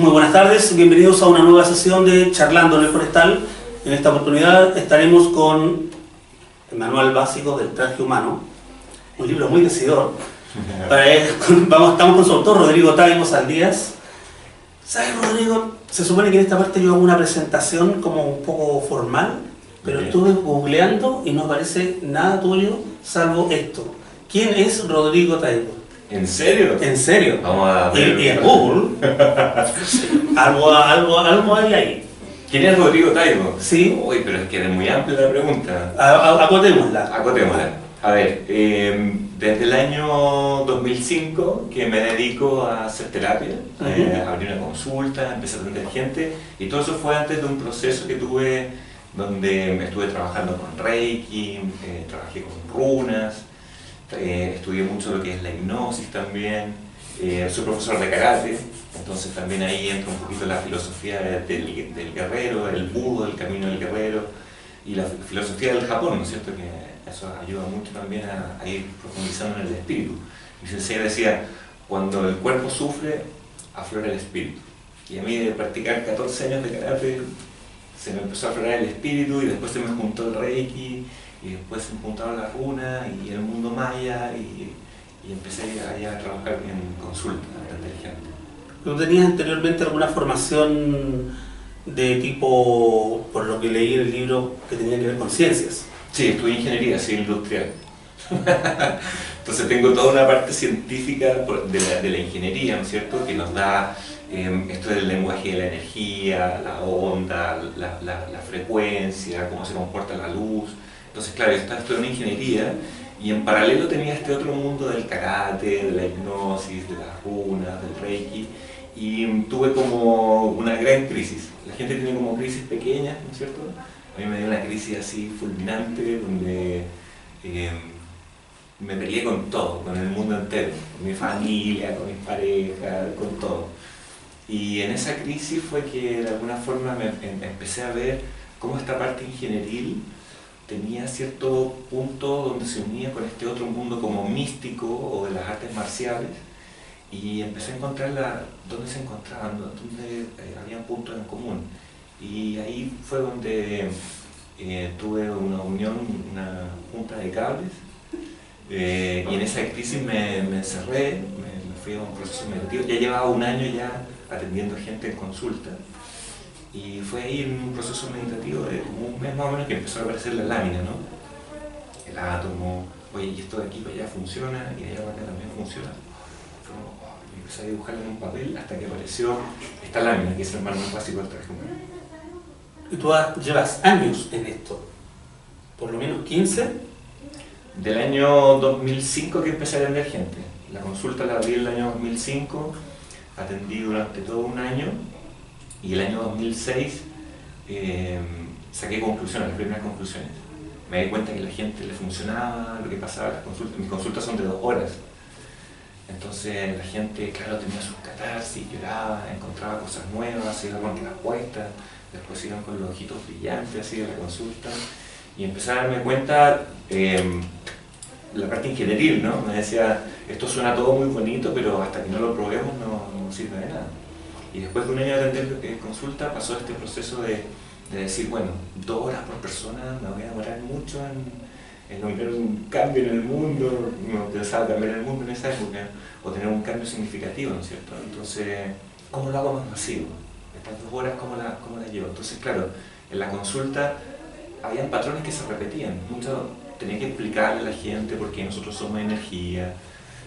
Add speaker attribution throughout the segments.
Speaker 1: Muy buenas tardes, bienvenidos a una nueva sesión de Charlando en el Forestal. En esta oportunidad estaremos con el Manual Básico del Traje Humano, un libro muy decidor. Estamos con su autor, Rodrigo Taibo Saldías. ¿Sabes, Rodrigo? Se supone que en esta parte yo hago una presentación como un poco formal, pero estuve googleando y no aparece nada tuyo salvo esto. ¿Quién es Rodrigo Taibo?
Speaker 2: ¿En serio?
Speaker 1: ¿En serio?
Speaker 2: Vamos a ver.
Speaker 1: Y en Google, algo hay ahí.
Speaker 2: ¿Quién es Rodrigo Taibo?
Speaker 1: Sí.
Speaker 2: Uy, pero es que es muy amplia la pregunta.
Speaker 1: Acotémosla.
Speaker 2: Acotémosla. A ver, desde el año 2005 que me dedico a hacer terapia, abrí una consulta, empecé a atender gente, y todo eso fue antes de un proceso que tuve donde me estuve trabajando con Reiki, trabajé con runas, estudié mucho lo que es la hipnosis también, soy profesor de karate, entonces también ahí entra un poquito la filosofía del guerrero, el budo, el camino del guerrero, y la filosofía del Japón, ¿no es cierto? Que eso ayuda mucho también a ir profundizando en el espíritu. Mi sensei decía, cuando el cuerpo sufre, aflora el espíritu. Y a mí de practicar 14 años de karate, se me empezó a aflorar el espíritu, y después se me juntó el Reiki, y después se me juntaron las runas y el mundo maya, y empecé a trabajar en consulta, a atender gente.
Speaker 1: ¿Tú tenías anteriormente alguna formación de tipo, por lo que leí en el libro, que tenía que ver con ciencias?
Speaker 2: Sí, estudié ingeniería civil industrial. Entonces tengo toda una parte científica de la ingeniería, ¿no es cierto?, que nos da esto del lenguaje de la energía, la onda, la frecuencia, cómo se comporta la luz. Entonces, claro, yo estaba estudiando ingeniería y en paralelo tenía este otro mundo del karate, de la hipnosis, de las runas, del reiki, y tuve como una gran crisis. La gente tiene como crisis pequeñas, ¿no es cierto? A mí me dio una crisis así fulminante, donde me peleé con todo, con el mundo entero, con mi familia, con mis parejas, con todo. Y en esa crisis fue que de alguna forma me empecé a ver cómo esta parte ingenieril tenía cierto punto donde se unía con este otro mundo como místico o de las artes marciales, y empecé a encontrar dónde se encontraban, dónde había puntos en común. Y ahí fue donde tuve una unión, una junta de cables, y en esa crisis me encerré, me fui a un proceso meditativo. Ya llevaba un año ya atendiendo gente en consulta, y fue ahí en un proceso meditativo de como un mes más o menos que empezó a aparecer la lámina, ¿no? El átomo, oye, y esto de aquí para allá funciona, y de allá para acá también funciona. Y empecé a dibujarla en un papel hasta que apareció esta lámina, que es el manual básico del traje humano.
Speaker 1: Y tú llevas años en esto, por lo menos 15.
Speaker 2: Del año 2005 que empecé a atender gente. La consulta la abrí el año 2005, atendí durante todo un año, y el año 2006 saqué conclusiones, las primeras conclusiones. Me di cuenta que a la gente le funcionaba lo que pasaba en las consultas. Mis consultas son de 2 horas. Entonces la gente, claro, tenía sus catarsis, lloraba, encontraba cosas nuevas, se iba con respuestas, después iban con los ojitos brillantes así de la consulta, y empecé a darme cuenta la parte ingenieril, ¿no? Me decía, esto suena todo muy bonito, pero hasta que no lo probemos no sirve de nada. Y después de un año de atender consulta pasó este proceso de decir, bueno, 2 horas por persona, me voy a demorar mucho en lograr un cambio en el mundo. No pensaba cambiar el mundo en esa época, o tener un cambio significativo, ¿no es cierto? Entonces, ¿cómo lo hago más masivo? Estas 2 horas, ¿cómo la llevo? Entonces, claro, en la consulta habían patrones que se repetían. Mucho tenía que explicarle a la gente por qué nosotros somos energía,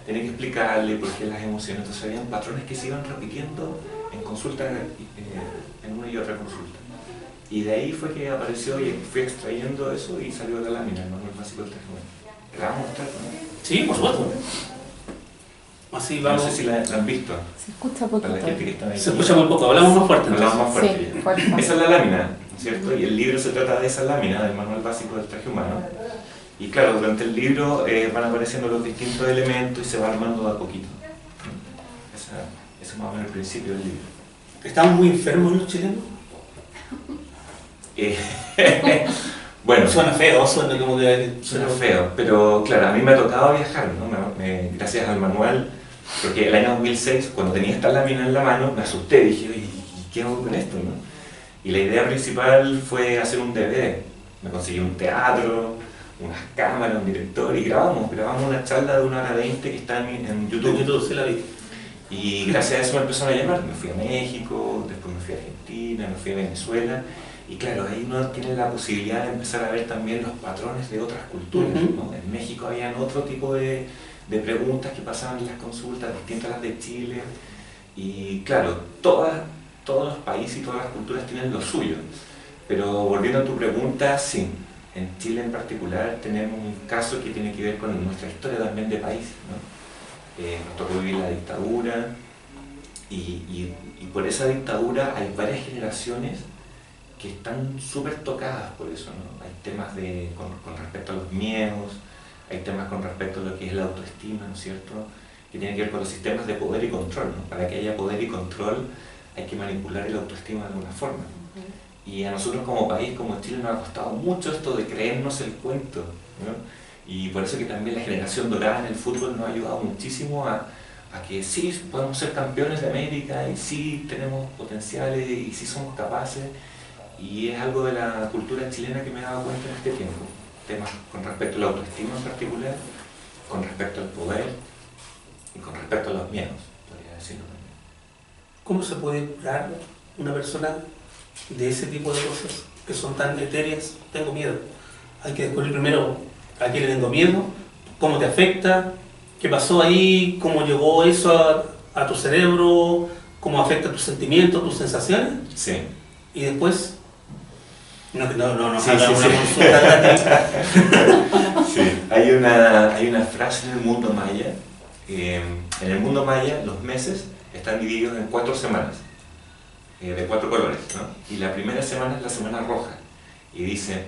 Speaker 2: tenía que explicarle por qué las emociones. Entonces habían patrones que se iban repitiendo en consulta, en una y otra consulta. Y de ahí fue que apareció y fui extrayendo eso y salió la lámina, el manual básico del traje humano. ¿Te la vamos a mostrar, no?
Speaker 1: Sí, por supuesto. Así vamos.
Speaker 2: No sé si la han visto.
Speaker 3: Se escucha poquito.
Speaker 2: Para la gente que está ahí.
Speaker 1: Se escucha muy poco, hablamos más fuerte.
Speaker 2: Hablamos más fuerte.
Speaker 3: Sí, fuerte.
Speaker 2: Esa es la lámina, ¿no es cierto? Y el libro se trata de esa lámina, del manual básico del traje humano. Y claro, durante el libro van apareciendo los distintos elementos y se va armando de a poquito. Ese es más o menos el principio del libro.
Speaker 1: ¿Estamos muy enfermos los chilenos?
Speaker 2: Bueno,
Speaker 1: Suena feo, suena como que...
Speaker 2: suena feo, pero claro, a mí me ha tocado viajar, ¿no? Gracias al manual Porque el año 2006, cuando tenía esta lámina en la mano, me asusté, dije, oye, ¿y qué hago con esto, no? Y la idea principal fue hacer un DVD. Me conseguí un teatro, unas cámaras, un director, y grabamos una charla de 1 hora 20 que está en YouTube.
Speaker 1: En YouTube, sí la vi.
Speaker 2: Y gracias a eso me empezaron a llamar. Me fui a México, después me fui a Argentina, me fui a Venezuela. Y claro, ahí uno tiene la posibilidad de empezar a ver también los patrones de otras culturas, ¿no? En México habían otro tipo de preguntas que pasaban en las consultas, distintas a las de Chile. Y claro, todos los países y todas las culturas tienen lo suyo. Pero volviendo a tu pregunta, sí, en Chile en particular tenemos un caso que tiene que ver con nuestra historia también de país, ¿no? Nos tocó vivir la dictadura y por esa dictadura hay varias generaciones que están súper tocadas por eso, ¿no? Hay temas con respecto a los miedos, hay temas con respecto a lo que es la autoestima, ¿no es cierto?, que tiene que ver con los sistemas de poder y control, ¿no? Para que haya poder y control hay que manipular el autoestima de alguna forma. Y a nosotros como país, como Chile, nos ha costado mucho esto de creernos el cuento, ¿no? Y por eso que también la generación dorada en el fútbol nos ha ayudado muchísimo a que sí podemos ser campeones de América y sí tenemos potenciales y sí somos capaces. Y es algo de la cultura chilena que me he dado cuenta en este tiempo. Temas con respecto a la autoestima en particular, con respecto al poder y con respecto a los miedos, podría decirlo también.
Speaker 1: ¿Cómo se puede curar una persona de ese tipo de cosas que son tan etéreas? Tengo miedo. Hay que descubrir primero a qué le tengo miedo, cómo te afecta, qué pasó ahí, cómo llegó eso a tu cerebro, cómo afecta tus sentimientos, tus sensaciones.
Speaker 2: Sí.
Speaker 1: Y después, no
Speaker 2: sí,
Speaker 1: una
Speaker 2: sí.
Speaker 1: consulta gratis.
Speaker 2: Sí. Hay una frase en el mundo maya. En el mundo maya los meses están divididos en 4 semanas, de 4 colores, ¿no? Y la primera semana es la semana roja. Y dice,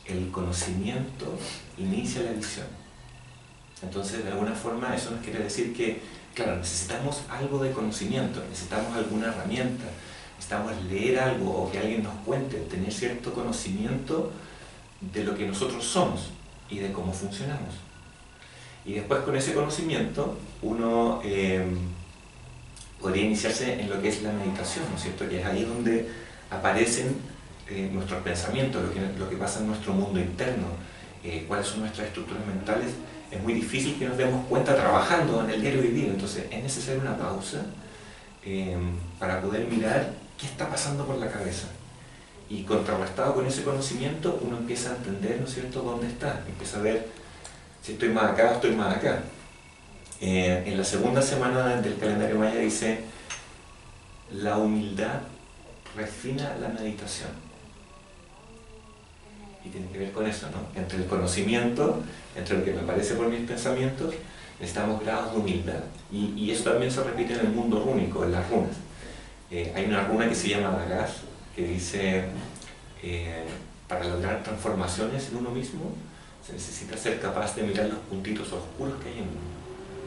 Speaker 2: el conocimiento inicia la visión. Entonces, de alguna forma, eso nos quiere decir que, claro, necesitamos algo de conocimiento, necesitamos alguna herramienta, necesitamos leer algo o que alguien nos cuente, tener cierto conocimiento de lo que nosotros somos y de cómo funcionamos. Y después, con ese conocimiento, uno podría iniciarse en lo que es la meditación, ¿no es cierto? Que es ahí donde aparecen nuestros pensamientos, lo que pasa en nuestro mundo interno, cuáles son nuestras estructuras mentales. Es muy difícil que nos demos cuenta trabajando en el diario vivir, entonces es necesaria una pausa para poder mirar qué está pasando por la cabeza. Y contrarrestado con ese conocimiento, uno empieza a entender, ¿no es cierto?, dónde está, empieza a ver si estoy más acá o estoy más acá. En la segunda semana del calendario maya dice, la humildad refina la meditación. Y tiene que ver con eso, ¿no? Entre el conocimiento, entre lo que me parece por mis pensamientos, necesitamos grados de humildad. Y eso también se repite en el mundo rúnico, en las runas. Hay una runa que se llama Dagas, que dice, para lograr transformaciones en uno mismo, se necesita ser capaz de mirar los puntitos oscuros que hay en uno.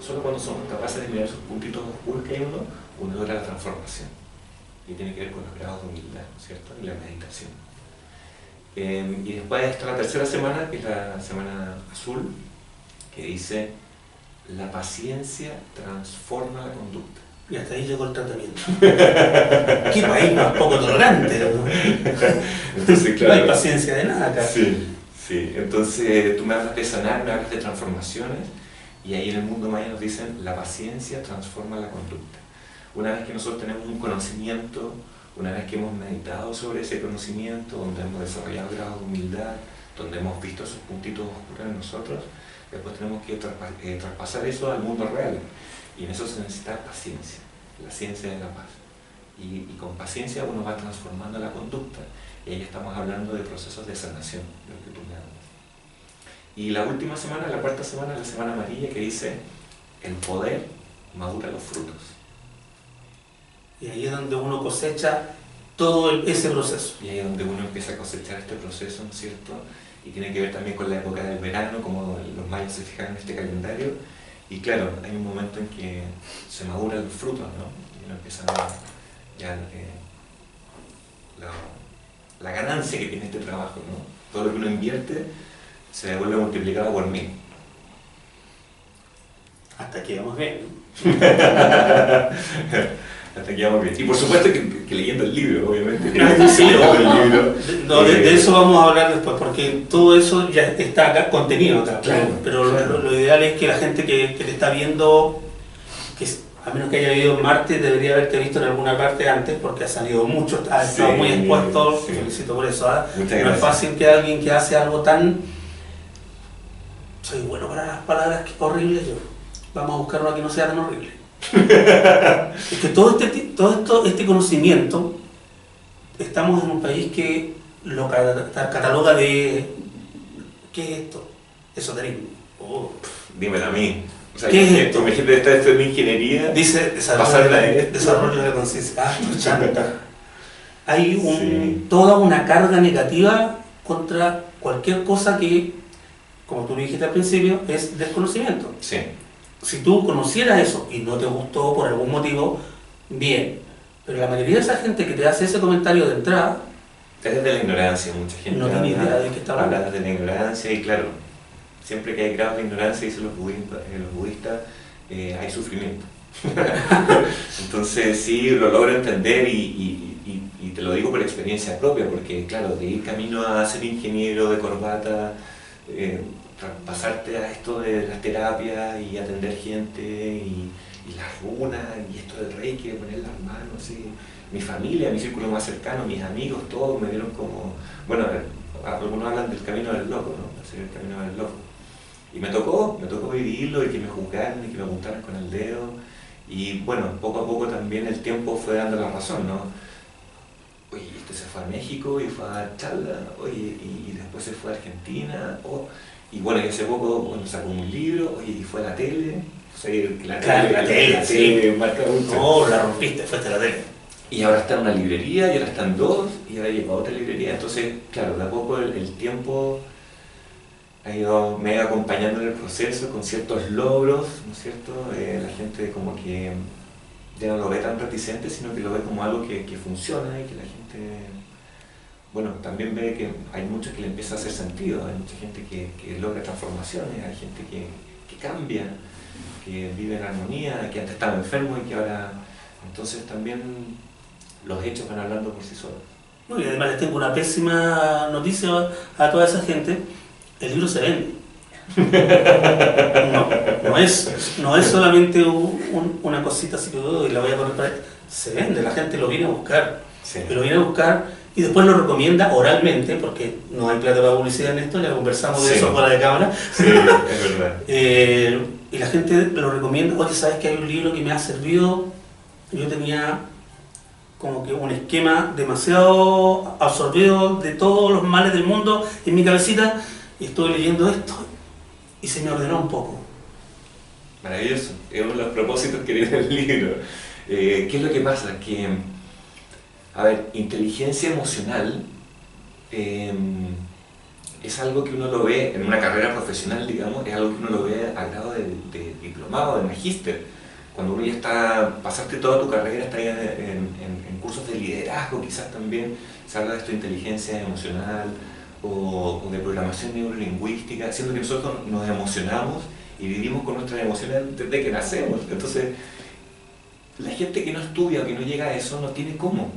Speaker 2: Solo cuando somos capaces de mirar esos puntitos oscuros que hay en uno logra la transformación. Y tiene que ver con los grados de humildad, ¿no es cierto? Y la meditación. Y después está la tercera semana, que es la semana azul, que dice, la paciencia transforma la conducta.
Speaker 1: Y hasta ahí llegó el tratamiento. Qué país más poco tolerante, ¿no?
Speaker 2: Entonces, claro,
Speaker 1: no hay paciencia de nada acá.
Speaker 2: Sí. Entonces tú me hablas de sanar, me hablas de transformaciones, y ahí en el mundo maya nos dicen, la paciencia transforma la conducta. Una vez que nosotros tenemos un conocimiento, una vez que hemos meditado sobre ese conocimiento, donde hemos desarrollado grados de humildad, donde hemos visto esos puntitos oscuros en nosotros, después tenemos que traspasar eso al mundo real. Y en eso se necesita paciencia, la ciencia de la paz. Y con paciencia uno va transformando la conducta. Y ahí estamos hablando de procesos de sanación, de lo que tú me hablas. Y la última semana, la cuarta semana, la semana amarilla, que dice, el poder madura los frutos.
Speaker 1: Y ahí es donde uno cosecha todo ese proceso.
Speaker 2: Y ahí es donde uno empieza a cosechar este proceso, ¿no es cierto? Y tiene que ver también con la época del verano, como los mayas se fijan en este calendario. Y claro, hay un momento en que se maduran los frutos, ¿no? Y uno empieza a ver ya la ganancia que tiene este trabajo, ¿no? Todo lo que uno invierte se vuelve multiplicado por 1000.
Speaker 1: Hasta que vamos bien.
Speaker 2: Hasta aquí vamos bien. Y por supuesto que leyendo el libro, obviamente.
Speaker 1: Sí,
Speaker 2: el libro.
Speaker 1: De eso vamos a hablar después, porque todo eso ya está acá, contenido acá.
Speaker 2: Claro,
Speaker 1: pero
Speaker 2: claro.
Speaker 1: Lo ideal es que la gente que te está viendo, a menos que haya vivido en Marte, debería haberte visto en alguna parte antes, porque ha salido mucho, ha estado muy expuesto,
Speaker 2: sí.
Speaker 1: felicito por eso. ¿Eh?
Speaker 2: Muchas
Speaker 1: no
Speaker 2: gracias.
Speaker 1: es fácil que alguien que hace algo tan... Soy bueno para las palabras, que horrible yo. Vamos a buscar una que no sea tan horrible. Es que todo este conocimiento, estamos en un país que lo cataloga de... ¿Qué es esto? Esoterismo. Oh.
Speaker 2: Dímelo a mí. O sea,
Speaker 1: ¿Qué es esto?
Speaker 2: Imagínate estar esto en ingeniería.
Speaker 1: Dice
Speaker 2: pasarla a esto.
Speaker 1: desarrollo de conciencia. Ah, chanta. Hay
Speaker 2: Sí.
Speaker 1: toda una carga negativa contra cualquier cosa que, como tú dijiste al principio, es desconocimiento.
Speaker 2: Sí.
Speaker 1: Si tú conocieras eso y no te gustó por algún motivo, bien. Pero la mayoría de esa gente que te hace ese comentario de entrada,
Speaker 2: Es de la ignorancia, mucha gente
Speaker 1: no tiene idea de qué está hablando.
Speaker 2: habla de la ignorancia y claro, siempre que hay grados de ignorancia, dicen los budistas, hay sufrimiento. Entonces sí, lo logro entender y te lo digo por experiencia propia, porque claro, de ir camino a ser ingeniero de corbata, pasarte a esto de las terapias y atender gente y las runas y esto del reiki, de poner las manos así. Mi familia, mi círculo más cercano, mis amigos, todos me vieron como... Bueno, algunos hablan del camino del loco, ¿no? Hacer el camino del loco. Y me tocó vivirlo y que me juzgaran y que me apuntaran con el dedo. Y bueno, poco a poco también el tiempo fue dando la razón, ¿no? Oye, este se fue a México y fue a Chalda, oye, y después se fue a Argentina, y bueno, y hace poco bueno, sacó un libro, oye, y fue a la tele. O sea,
Speaker 1: La tele, sí.
Speaker 2: marca mucho.
Speaker 1: No, la rompiste, fuiste a la tele.
Speaker 2: Y ahora está en una librería, y ahora están dos, y ahora llegó a otra librería. Entonces, claro, de a poco el tiempo me ha ido acompañando en el proceso con ciertos logros, ¿no es cierto? La gente como que ya no lo ve tan reticente, sino que lo ve como algo que funciona y que la gente, bueno, también ve que hay muchos que le empieza a hacer sentido, hay mucha gente que logra transformaciones, hay gente que cambia, que vive en armonía, que antes estaba enfermo y que ahora... Entonces también los hechos van hablando por sí solos.
Speaker 1: No, y además les tengo una pésima noticia a toda esa gente. El libro se vende. No es solamente una cosita así que y la voy a poner para... Se vende, la gente lo viene a buscar.
Speaker 2: Sí.
Speaker 1: Lo viene a buscar y después lo recomienda oralmente, porque no hay plata para publicidad en esto, ya conversamos de
Speaker 2: Sí.
Speaker 1: eso fuera de cámara.
Speaker 2: Sí, es verdad.
Speaker 1: Y la gente lo recomienda. Oye, ¿sabes que hay un libro que me ha servido? Yo tenía como que un esquema demasiado absorbido de todos los males del mundo en mi cabecita y estoy leyendo esto y se me ordenó un poco.
Speaker 2: Maravilloso, es uno de los propósitos que tiene el libro. ¿Qué es lo que pasa? Que, a ver, inteligencia emocional es algo que uno lo ve en una carrera profesional, digamos, es algo que uno lo ve a grado de diplomado, de magíster. Cuando uno ya está, pasaste toda tu carrera, está en cursos de liderazgo, quizás también se habla de esto de inteligencia emocional o de programación neurolingüística, siendo que nosotros nos emocionamos y vivimos con nuestras emociones desde que nacemos. Entonces, la gente que no estudia o que no llega a eso no tiene cómo,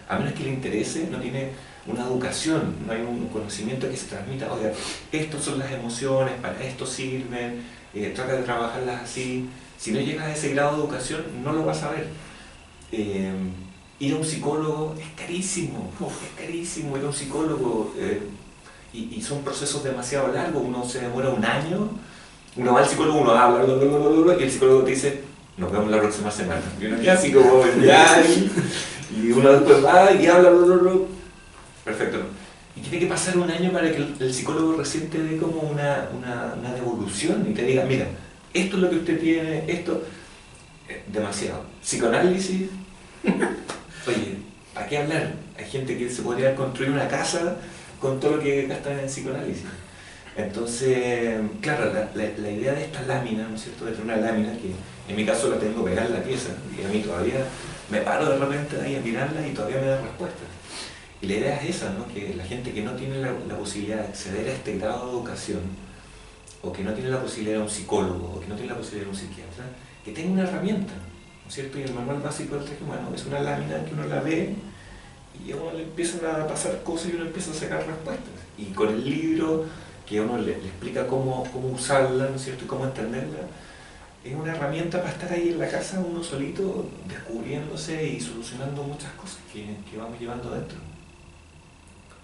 Speaker 2: a menos que le interese, no tiene una educación, no hay un conocimiento que se transmita, oiga, estas son las emociones, para esto sirven, trata de trabajarlas así. Si no llegas a ese grado de educación, no lo vas a ver. Ir a un psicólogo es carísimo, ir a un psicólogo y son procesos demasiado largos, uno se demora un año, uno va al psicólogo, uno habla, y el psicólogo te dice, nos vemos la próxima semana. Y uno queda así como, ya, y uno después va y habla, perfecto. Y tiene que pasar un año para que el psicólogo recién te dé como una devolución y te diga, mira, esto es lo que usted tiene, esto, demasiado. Psicoanálisis, oye, ¿para qué hablar? Hay gente que se podría construir una casa con todo lo que gastan en psicoanálisis. Entonces, claro, la idea de esta lámina, ¿no es cierto?, de tener una lámina que en mi caso la tengo pegada en la pieza y a mí todavía me paro de repente ahí a mirarla y todavía me da respuestas. Y la idea es esa, ¿no?, que la gente que no tiene la posibilidad de acceder a este grado de educación o que no tiene la posibilidad de un psicólogo, o que no tiene la posibilidad de un psiquiatra, que tenga una herramienta, ¿no es cierto? Y el manual básico del traje humano es una lámina que uno la ve y a uno le empiezan a pasar cosas y uno empieza a sacar respuestas. Y con el libro que uno le explica cómo usarla, ¿no es cierto? Y cómo entenderla, es una herramienta para estar ahí en la casa uno solito, descubriéndose y solucionando muchas cosas que vamos llevando dentro.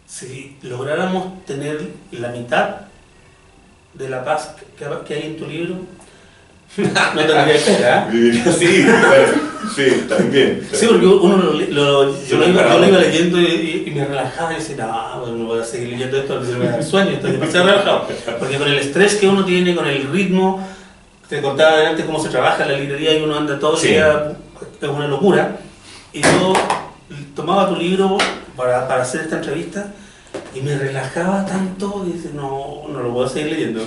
Speaker 1: Si lográramos tener la mitad de la paz que hay en tu libro, no tendría espera.
Speaker 2: Sí, sí, también.
Speaker 1: Sí, porque uno yo lo iba leyendo y me relajaba y decía, no, bueno, no voy a seguir leyendo esto porque se me da el sueño, estoy demasiado relajado. Porque con el estrés que uno tiene, con el ritmo, te contaba adelante cómo se trabaja en la librería y uno anda todo el día, es una locura. Y yo tomaba tu libro para hacer esta entrevista y me relajaba tanto y dice, no lo puedo seguir leyendo.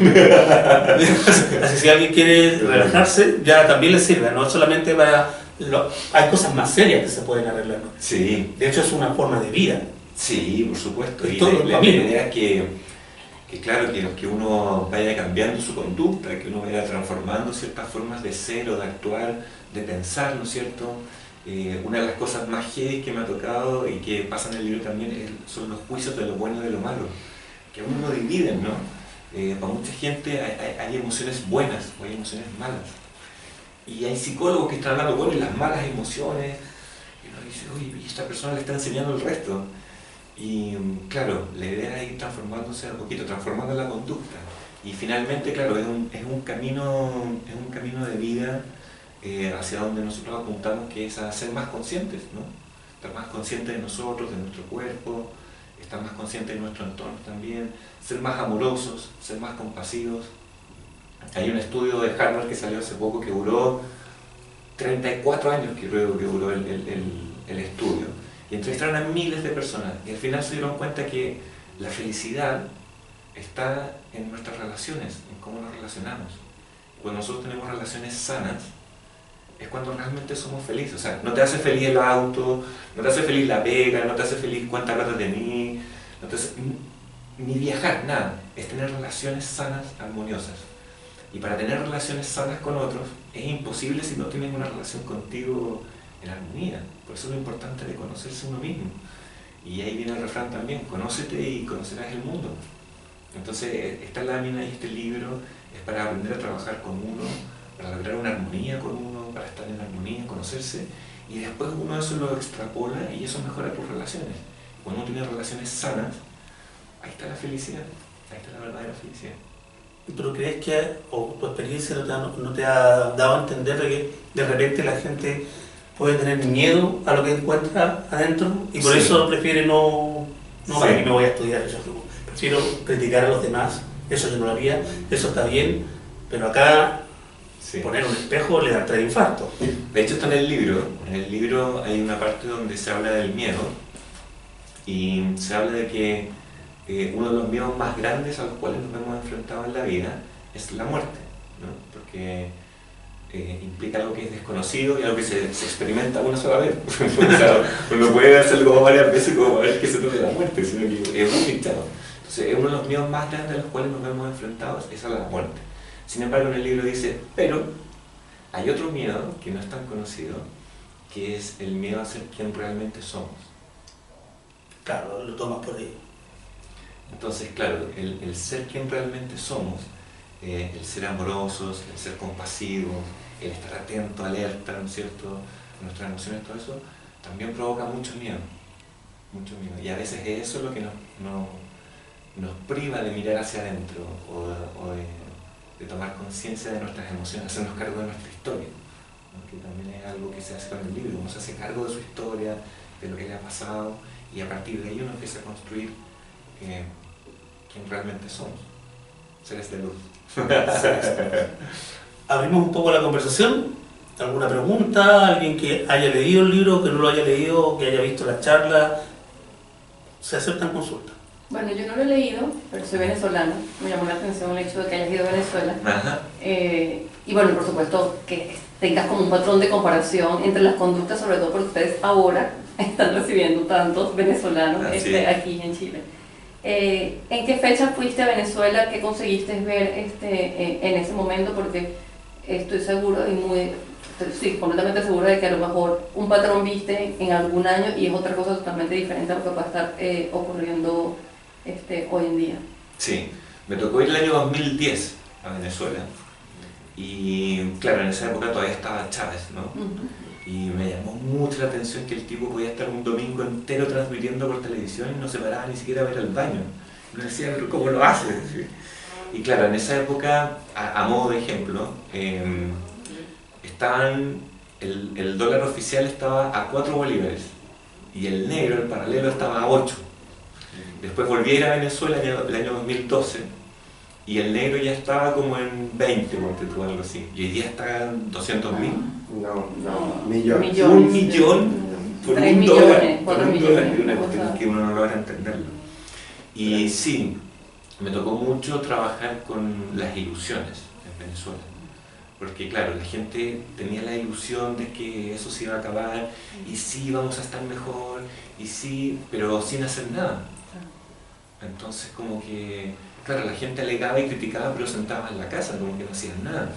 Speaker 1: Así si alguien quiere relajarse, ya también le sirve, no solamente para... hay cosas más serias que se pueden arreglar.
Speaker 2: Sí.
Speaker 1: De hecho es una forma de vida.
Speaker 2: Sí, por supuesto. Y
Speaker 1: todo
Speaker 2: la idea es que uno vaya cambiando su conducta, que uno vaya transformando ciertas formas de ser o de actuar, de pensar, ¿no es cierto? Una de las cosas más heavy que me ha tocado y que pasa en el libro también son los juicios de lo bueno y de lo malo, que a uno lo dividen, ¿no? Para mucha gente hay emociones buenas o hay emociones malas. Y hay psicólogos que están hablando, bueno, y las malas emociones, y uno dice, oye, y esta persona le está enseñando el resto. Y claro, la idea es ir transformándose a poquito, transformando la conducta. Y finalmente, claro, es un camino de vida hacia donde nosotros apuntamos, que es a ser más conscientes, ¿no? Estar más conscientes de nosotros, de nuestro cuerpo, estar más conscientes de nuestro entorno también, ser más amorosos, ser más compasivos. Hay un estudio de Harvard que salió hace poco que duró 34 años, que creo que duró el estudio, y entrevistaron a miles de personas y al final se dieron cuenta que la felicidad está en nuestras relaciones, en cómo nos relacionamos. Cuando nosotros tenemos relaciones sanas, es cuando realmente somos felices. O sea, no te hace feliz el auto, no te hace feliz la pega, no te hace feliz cuánta plata tenés, no te hace, ni viajar, nada. Es tener relaciones sanas, armoniosas. Y para tener relaciones sanas con otros, es imposible si no tienes una relación contigo en armonía. Por eso es lo importante de conocerse uno mismo. Y ahí viene el refrán también, conócete y conocerás el mundo. Entonces, esta lámina y este libro es para aprender a trabajar con uno, para lograr una armonía con uno, para estar en armonía, conocerse, y después uno eso lo extrapola y eso mejora tus relaciones. Cuando uno tiene relaciones sanas, ahí está la felicidad, ahí está la verdadera felicidad.
Speaker 1: ¿Pero crees que, o tu experiencia no te ha dado a entender de que de repente la gente puede tener miedo a lo que encuentra adentro y por eso prefiere no para que me voy a estudiar eso? Prefiero criticar a los demás, eso yo no lo haría, eso está bien, pero acá poner un espejo le da 3 infartos.
Speaker 2: De hecho está en el libro hay una parte donde se habla del miedo y se habla de que uno de los miedos más grandes a los cuales nos hemos enfrentado en la vida es la muerte, ¿no? Porque implica algo que es desconocido y algo que se experimenta una sola vez. O sea, uno puede hacerlo como varias veces como para ver que se toque la muerte, sino que es muy pinchado. Entonces, uno de los miedos más grandes a los cuales nos hemos enfrentado es a la muerte. Sin embargo, en el libro dice, pero hay otro miedo que no es tan conocido, que es el miedo a ser quien realmente somos.
Speaker 1: Claro, lo tomas por ahí.
Speaker 2: Entonces, claro, el ser quien realmente somos, el ser amorosos, el ser compasivos, el estar atento, alerta, ¿no es cierto?, a nuestras emociones, todo eso, también provoca mucho miedo. Y a veces eso es lo que nos priva de mirar hacia adentro o de tomar conciencia de nuestras emociones, hacernos cargo de nuestra historia, ¿no? Que también es algo que se hace con el libro. Uno se hace cargo de su historia, de lo que le ha pasado, y a partir de ahí uno empieza a construir quién realmente somos, seres de luz.
Speaker 1: Abrimos un poco la conversación. ¿Alguna pregunta? ¿Alguien que haya leído el libro, que no lo haya leído, que haya visto la charla? Se aceptan consultas.
Speaker 3: Bueno, yo no lo he leído, pero soy venezolana. Me llamó la atención el hecho de que hayas ido a Venezuela. Y bueno, por supuesto, que tengas como un patrón de comparación entre las conductas, sobre todo porque ustedes ahora están recibiendo tantos venezolanos aquí en Chile. ¿En qué fecha fuiste a Venezuela? ¿Qué conseguiste ver en ese momento? Porque estoy seguro y sí, completamente seguro de que a lo mejor un patrón viste en algún año y es otra cosa totalmente diferente a lo que va a estar ocurriendo hoy en día.
Speaker 2: Sí, me tocó ir el año 2010 a Venezuela y claro, en esa época todavía estaba Chávez, ¿no? Y me llamó mucho la atención que el tipo podía estar un domingo entero transmitiendo por televisión y no se paraba ni siquiera a ver el baño. Me decía, ¿cómo lo hace? ¿Sí? Y claro, en esa época, a modo de ejemplo, el dólar oficial estaba a 4 bolívares y el negro, el paralelo, estaba a 8. Después volví a ir a Venezuela el año 2012 y el negro ya estaba como en 20, o algo así. Y hoy día está en 200.000.
Speaker 4: No, millones.
Speaker 2: Un millón por
Speaker 3: 3
Speaker 2: un dólar.
Speaker 3: millones, 4
Speaker 2: Por un
Speaker 3: millones,
Speaker 2: dólar, una
Speaker 3: o
Speaker 2: cuestión
Speaker 3: sea.
Speaker 2: que uno no logra entenderlo. Y sí, me tocó mucho trabajar con las ilusiones en Venezuela. Porque claro, la gente tenía la ilusión de que eso se iba a acabar y sí, vamos a estar mejor, y sí, pero sin hacer nada. Entonces como que, claro, la gente alegaba y criticaba, pero sentaba en la casa, como que no hacían nada.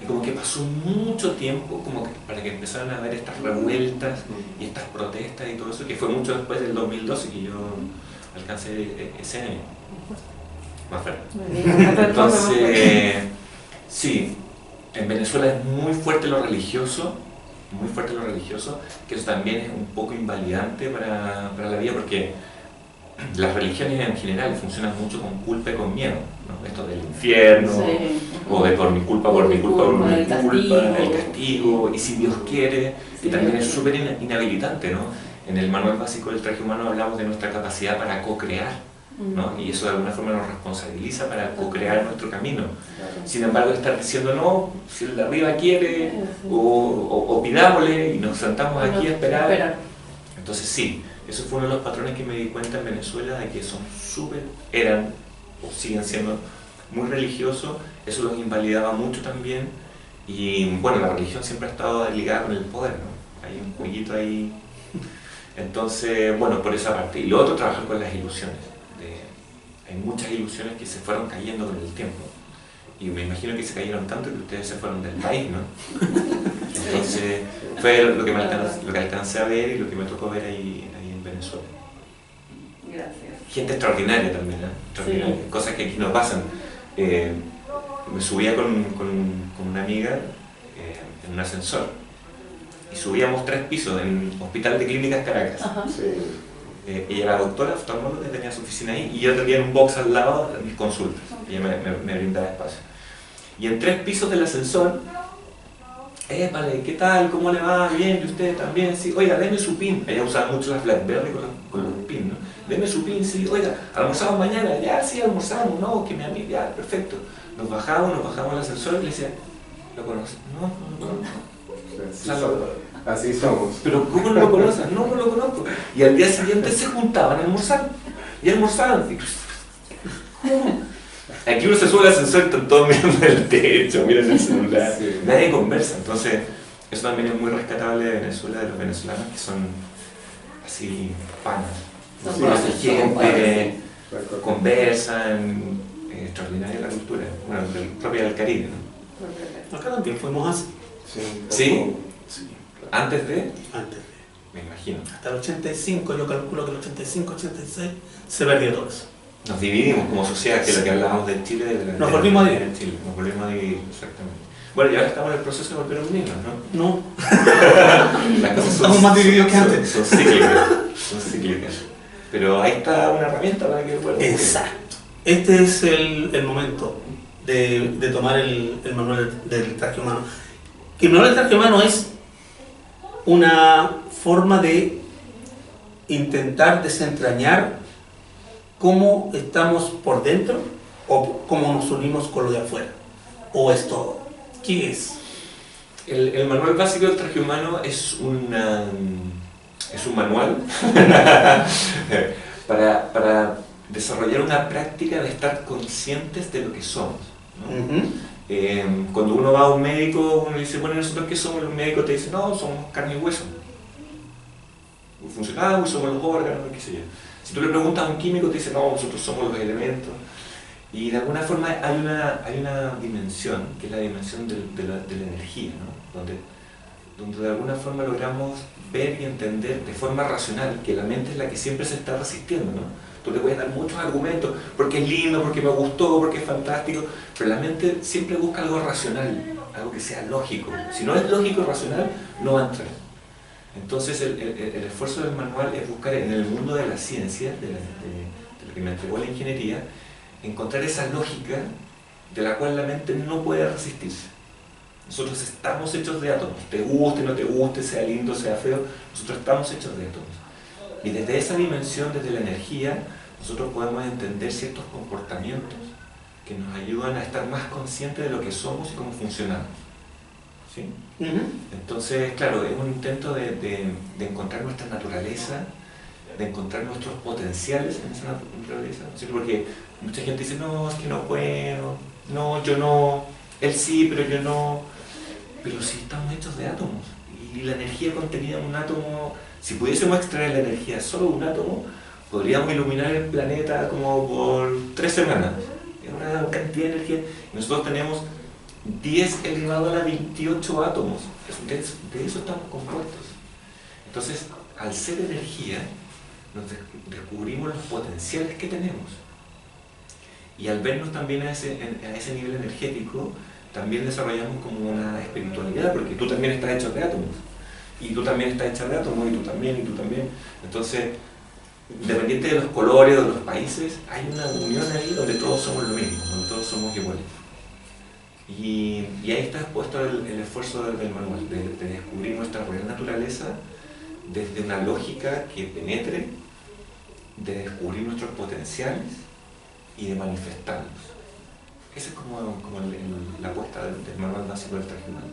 Speaker 2: Y como que pasó mucho tiempo como que para que empezaran a haber estas revueltas y estas protestas y todo eso, que fue mucho después del 2012 que yo alcancé ese año. Más fuerte. Entonces, sí, en Venezuela es muy fuerte lo religioso, que eso también es un poco invalidante para la vida, porque las religiones en general funcionan mucho con culpa y con miedo, ¿no? Esto del infierno,
Speaker 3: Sí.
Speaker 2: o de por mi culpa,
Speaker 3: el
Speaker 2: castigo, y si Dios quiere, que también es súper inhabilitante, ¿no? En el manual básico del traje humano hablamos de nuestra capacidad para co-crear, ¿no? Y eso de alguna forma nos responsabiliza para co-crear nuestro camino. Sin embargo, estar diciendo no, si el de arriba quiere, o pidámosle y nos sentamos aquí a esperar. Entonces sí, eso fue uno de los patrones que me di cuenta en Venezuela, de que eran o siguen siendo muy religiosos. Eso los invalidaba mucho también. Y bueno, la religión siempre ha estado ligada con el poder, ¿no? Hay un jueguito ahí. Entonces, bueno, por esa parte. Y lo otro, trabajar con las ilusiones. Hay muchas ilusiones que se fueron cayendo con el tiempo. Y me imagino que se cayeron tanto que ustedes se fueron del país, ¿no? Entonces, fue lo que alcancé a ver y lo que me tocó ver ahí en Venezuela.
Speaker 3: Gracias.
Speaker 2: Gente extraordinaria también, ¿eh? Extraordinaria. Sí. Cosas que aquí no pasan. Me subía con una amiga en un ascensor y subíamos 3 pisos en el Hospital de Clínicas Caracas.
Speaker 4: Sí.
Speaker 2: Ella era doctora, oftalmóloga, tenía su oficina ahí y yo tenía en un box al lado de mis consultas. Ella me brindaba espacio. Y en 3 pisos del ascensor, vale, ¿qué tal? ¿Cómo le va? Bien, ¿y usted también? Sí, oiga, deme su PIN. Ella usaba mucho las BlackBerry con los PIN, ¿no? Deme su PIN, sí, oiga, ¿almorzamos mañana? Ya, sí, almorzamos, no, que mi amiga, ya, perfecto. Nos bajamos al ascensor y le decía, ¿lo conoces? No, no lo conozco.
Speaker 4: Así somos.
Speaker 2: Pero ¿cómo no lo conoces? No, no lo conozco. Y al día siguiente se juntaban a almorzar. Y almorzaban. ¿Cómo? Aquí uno se sube al ascensor y están todos mirando el techo, miran el celular. Sí. Nadie conversa. Entonces, eso también es muy rescatable de Venezuela, de los venezolanos que son así panas. Conocen gente, conversan. Extraordinaria la cultura. Bueno, propia del Caribe, ¿no?
Speaker 1: Acá también fuimos así.
Speaker 2: ¿Sí?
Speaker 1: Sí.
Speaker 2: ¿Antes de?
Speaker 1: Antes de.
Speaker 2: Me imagino.
Speaker 1: Hasta el 85, yo calculo que el 85, 86 se perdió todo eso.
Speaker 2: Nos dividimos como sociedad, que es lo que hablábamos de Chile.
Speaker 1: Nos volvimos a dividir.
Speaker 2: Chile, nos volvimos a dividir, exactamente. Bueno, y ahora estamos en el proceso de volver a unirnos, ¿no?
Speaker 1: No.
Speaker 2: Las cosas
Speaker 1: estamos más divididos que antes.
Speaker 2: Son cíclicas. Pero ahí está una herramienta para que vuelvan.
Speaker 1: Exacto. Este es el momento de tomar el manual del traje humano. Que el manual del traje humano es una forma de intentar desentrañar cómo estamos por dentro o cómo nos unimos con lo de afuera. ¿O es todo? ¿Qué es?
Speaker 2: El manual básico del traje humano es un manual para desarrollar una práctica de estar conscientes de lo que somos, ¿no? Cuando uno va a un médico, uno dice, bueno, ¿nosotros qué somos? El médico te dice, no, somos carne y hueso. Funcionamos, somos los órganos, qué sé yo. Si tú le preguntas a un químico, te dice, no, nosotros somos los elementos. Y de alguna forma hay una dimensión, que es la dimensión de la energía, ¿no? Donde de alguna forma logramos ver y entender de forma racional que la mente es la que siempre se está resistiendo, ¿no? Tú le puedes dar muchos argumentos, porque es lindo, porque me gustó, porque es fantástico, pero la mente siempre busca algo racional, algo que sea lógico. Si no es lógico y racional, no va a entrar. Entonces el esfuerzo del manual es buscar en el mundo de la ciencia, de lo que me entregó la ingeniería, encontrar esa lógica de la cual la mente no puede resistirse. Nosotros estamos hechos de átomos, te guste, no te guste, sea lindo, sea feo, nosotros estamos hechos de átomos. Y desde esa dimensión, desde la energía, nosotros podemos entender ciertos comportamientos que nos ayudan a estar más conscientes de lo que somos y cómo funcionamos. ¿Sí? Entonces, claro, es un intento de encontrar nuestra naturaleza, de encontrar nuestros potenciales en esa naturaleza, ¿sí? Porque mucha gente dice, no, es que no puedo, no, yo no, él sí, pero yo no. Pero sí estamos hechos de átomos, y la energía contenida en un átomo, si pudiésemos extraer la energía solo de un átomo, podríamos iluminar el planeta como por 3 semanas. Es una cantidad de energía, y nosotros tenemos 10 elevado a la 28 átomos, de eso estamos compuestos. Entonces, al ser energía, nos descubrimos los potenciales que tenemos. Y al vernos también a ese nivel energético, también desarrollamos como una espiritualidad, porque tú también estás hecho de átomos, y tú también estás hecha de átomos, y tú también, y tú también. Entonces, independiente de los colores o de los países, hay una unión ahí donde todos somos lo mismo, donde todos somos iguales. Y ahí está expuesto el esfuerzo del manual, de descubrir nuestra real naturaleza desde una lógica que penetre, de descubrir nuestros potenciales y de manifestarlos. Esa es como la apuesta del manual básico del traje humano.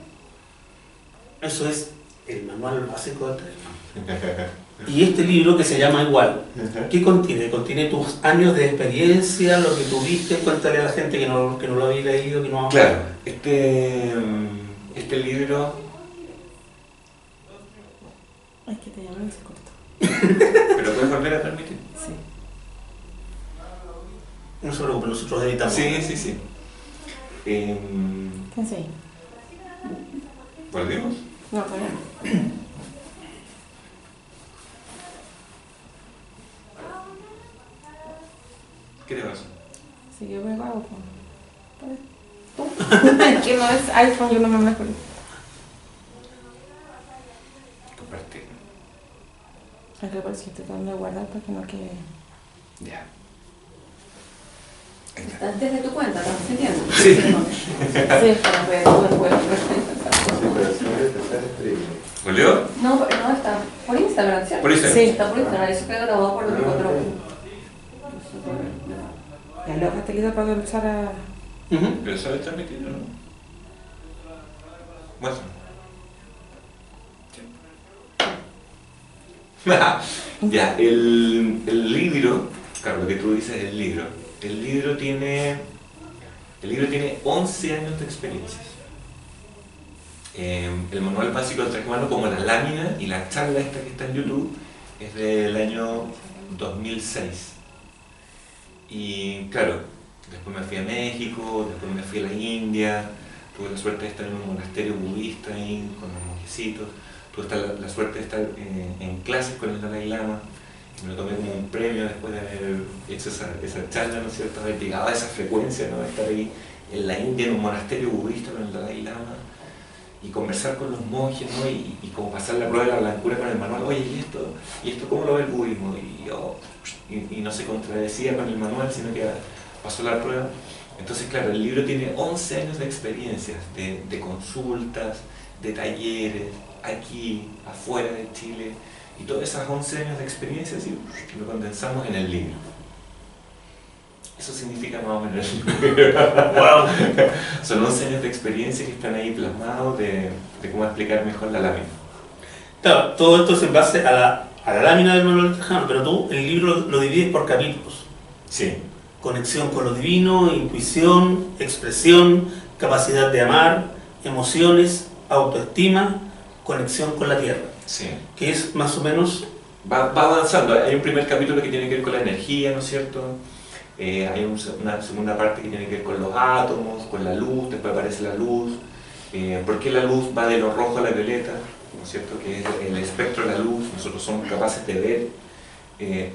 Speaker 1: Eso es el manual básico del traje humano. Y este libro, que se llama igual, ¿qué contiene? ¿Contiene tus años de experiencia, lo que tuviste? Cuéntale a la gente que no lo había leído, que no...
Speaker 2: Claro, este libro...
Speaker 5: Ay, que te llaman y se cortó.
Speaker 2: ¿Pero puedes volver a transmitir?
Speaker 5: Sí.
Speaker 1: No se preocupe, nosotros editamos.
Speaker 2: Sí.
Speaker 5: Quédense ahí.
Speaker 2: ¿Volvimos?
Speaker 5: No, todavía no.
Speaker 2: ¿Qué te pasa?
Speaker 5: Si yo me hago ¿tú? Que no es iPhone, yo no me manejo.
Speaker 2: Compartir.
Speaker 5: Aunque parece que estoy tratando de guardar para que no quede.
Speaker 2: Ya.
Speaker 3: ¿Estás desde tu cuenta? ¿Estás sintiendo?
Speaker 2: Sí.
Speaker 5: Sí, para ver todo el juego.
Speaker 4: Sí, pero es el tercer streaming.
Speaker 2: ¿Volvió?
Speaker 3: No, está por Instagram, ¿cierto?
Speaker 2: Por Instagram.
Speaker 5: Sí.
Speaker 3: Está por Instagram, eso queda grabado por los cuatro.
Speaker 5: Ya lo has tenido para usar a...
Speaker 2: ¿Pero sabes transmitir o no? Muestra. Ya, el libro, claro, lo que tú dices es el libro. El libro tiene 11 años de experiencias. El manual básico del traje humano, como la lámina y la charla esta que está en YouTube, es del año 2006. Y claro, después me fui a México, después me fui a la India, tuve la suerte de estar en un monasterio budista ahí con los monjecitos, tuve la suerte de estar en clases con el Dalai Lama, y me lo tomé como un premio después de haber hecho esa charla, ¿no es cierto?, haber llegado a esa frecuencia, ¿no?, de estar ahí en la India en un monasterio budista con el Dalai Lama y conversar con los monjes, ¿no?, y como pasar la prueba de la blancura con el manual. Oye, ¿y esto cómo lo ve el budismo? Y no se contradecía con el manual, sino que pasó la prueba. Entonces, claro, el libro tiene 11 años de experiencias, de consultas, de talleres, aquí, afuera de Chile, y todas esas 11 años de experiencias lo condensamos en el libro. Eso significa más o menos el libro.
Speaker 1: Wow.
Speaker 2: Son 11 años de experiencia que están ahí plasmados de cómo explicar mejor la lámina.
Speaker 1: Claro, todo esto es en base a la lámina del manual del traje humano, pero tú el libro lo divides por capítulos.
Speaker 2: Sí.
Speaker 1: Conexión con lo divino, intuición, expresión, capacidad de amar, emociones, autoestima, conexión con la tierra.
Speaker 2: Sí.
Speaker 1: Que es más o menos
Speaker 2: va avanzando. Hay un primer capítulo que tiene que ver con la energía, ¿no es cierto? Hay una segunda parte que tiene que ver con los átomos, con la luz, después aparece la luz. ¿Por qué la luz va de lo rojo a la violeta? ¿No es cierto? Que es el espectro de la luz, nosotros somos capaces de ver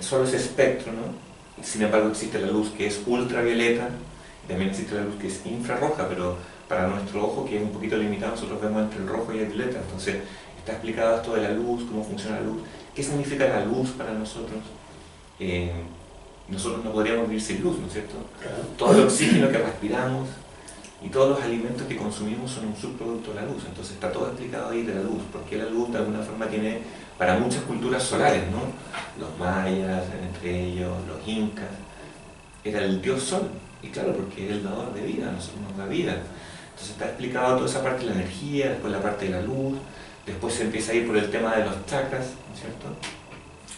Speaker 2: solo ese espectro, ¿no? Sin embargo existe la luz que es ultravioleta, y también existe la luz que es infrarroja, pero para nuestro ojo, que es un poquito limitado, nosotros vemos entre el rojo y el violeta. Entonces está explicado esto de la luz, cómo funciona la luz, qué significa la luz para nosotros. Nosotros no podríamos vivir sin luz, ¿no es cierto?
Speaker 1: Claro.
Speaker 2: Todo el oxígeno que respiramos y todos los alimentos que consumimos son un subproducto de la luz. Entonces está todo explicado ahí de la luz, porque la luz de alguna forma tiene para muchas culturas solares, ¿no? Los mayas, entre ellos, los incas, era el dios sol, y claro, porque es el dador de vida, nosotros nos da vida. Entonces está explicado toda esa parte de la energía, después la parte de la luz, después se empieza a ir por el tema de los chakras, ¿no es cierto?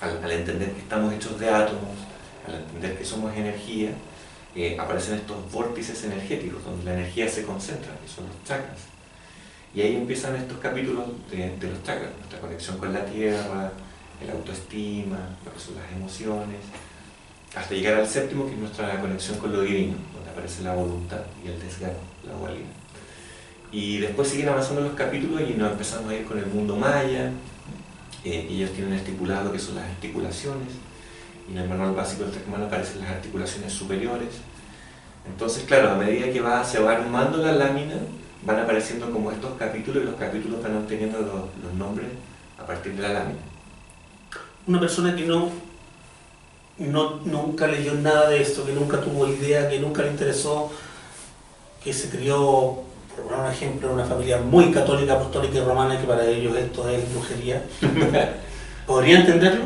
Speaker 2: Al entender que estamos hechos de átomos, al entender que somos energía, aparecen estos vórtices energéticos donde la energía se concentra, que son los chakras. Y ahí empiezan estos capítulos de los chakras, nuestra conexión con la tierra, el autoestima, lo que son las emociones, hasta llegar al séptimo, que es nuestra conexión con lo divino, donde aparece la voluntad y el desgano, la dualidad. Y después siguen avanzando los capítulos y nos empezamos a ir con el mundo maya. Ellos tienen estipulado lo que son las articulaciones, y en el manual básico del Traje Humano aparecen las articulaciones superiores. Entonces, claro, a medida que se va armando la lámina, van apareciendo como estos capítulos, y los capítulos van obteniendo los nombres a partir de la lámina.
Speaker 1: Una persona que nunca leyó nada de esto, que nunca tuvo idea, que nunca le interesó, que se crió, por poner un ejemplo, en una familia muy católica, apostólica y romana, que para ellos esto es brujería, ¿podría entenderlo?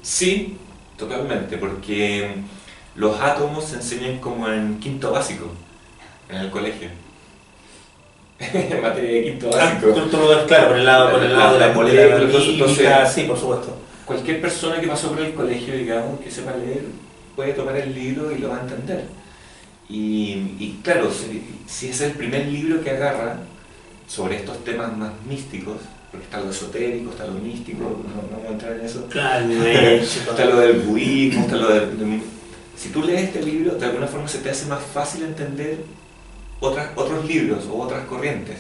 Speaker 2: Sí, totalmente, porque los átomos se enseñan como en quinto básico, en el colegio. En materia de quinto básico.
Speaker 1: Claro, por el lado de la
Speaker 2: molécula,
Speaker 1: química, sí, por supuesto.
Speaker 2: Cualquier persona que pasó por el colegio, digamos, que sepa leer, puede tomar el libro y lo va a entender. Y claro, si es el primer libro que agarra sobre estos temas más místicos, porque está lo esotérico, está lo místico, no vamos a entrar en eso,
Speaker 1: Claro,
Speaker 2: está lo del budismo, está lo del... Si tú lees este libro, de alguna forma se te hace más fácil entender otros libros o otras corrientes.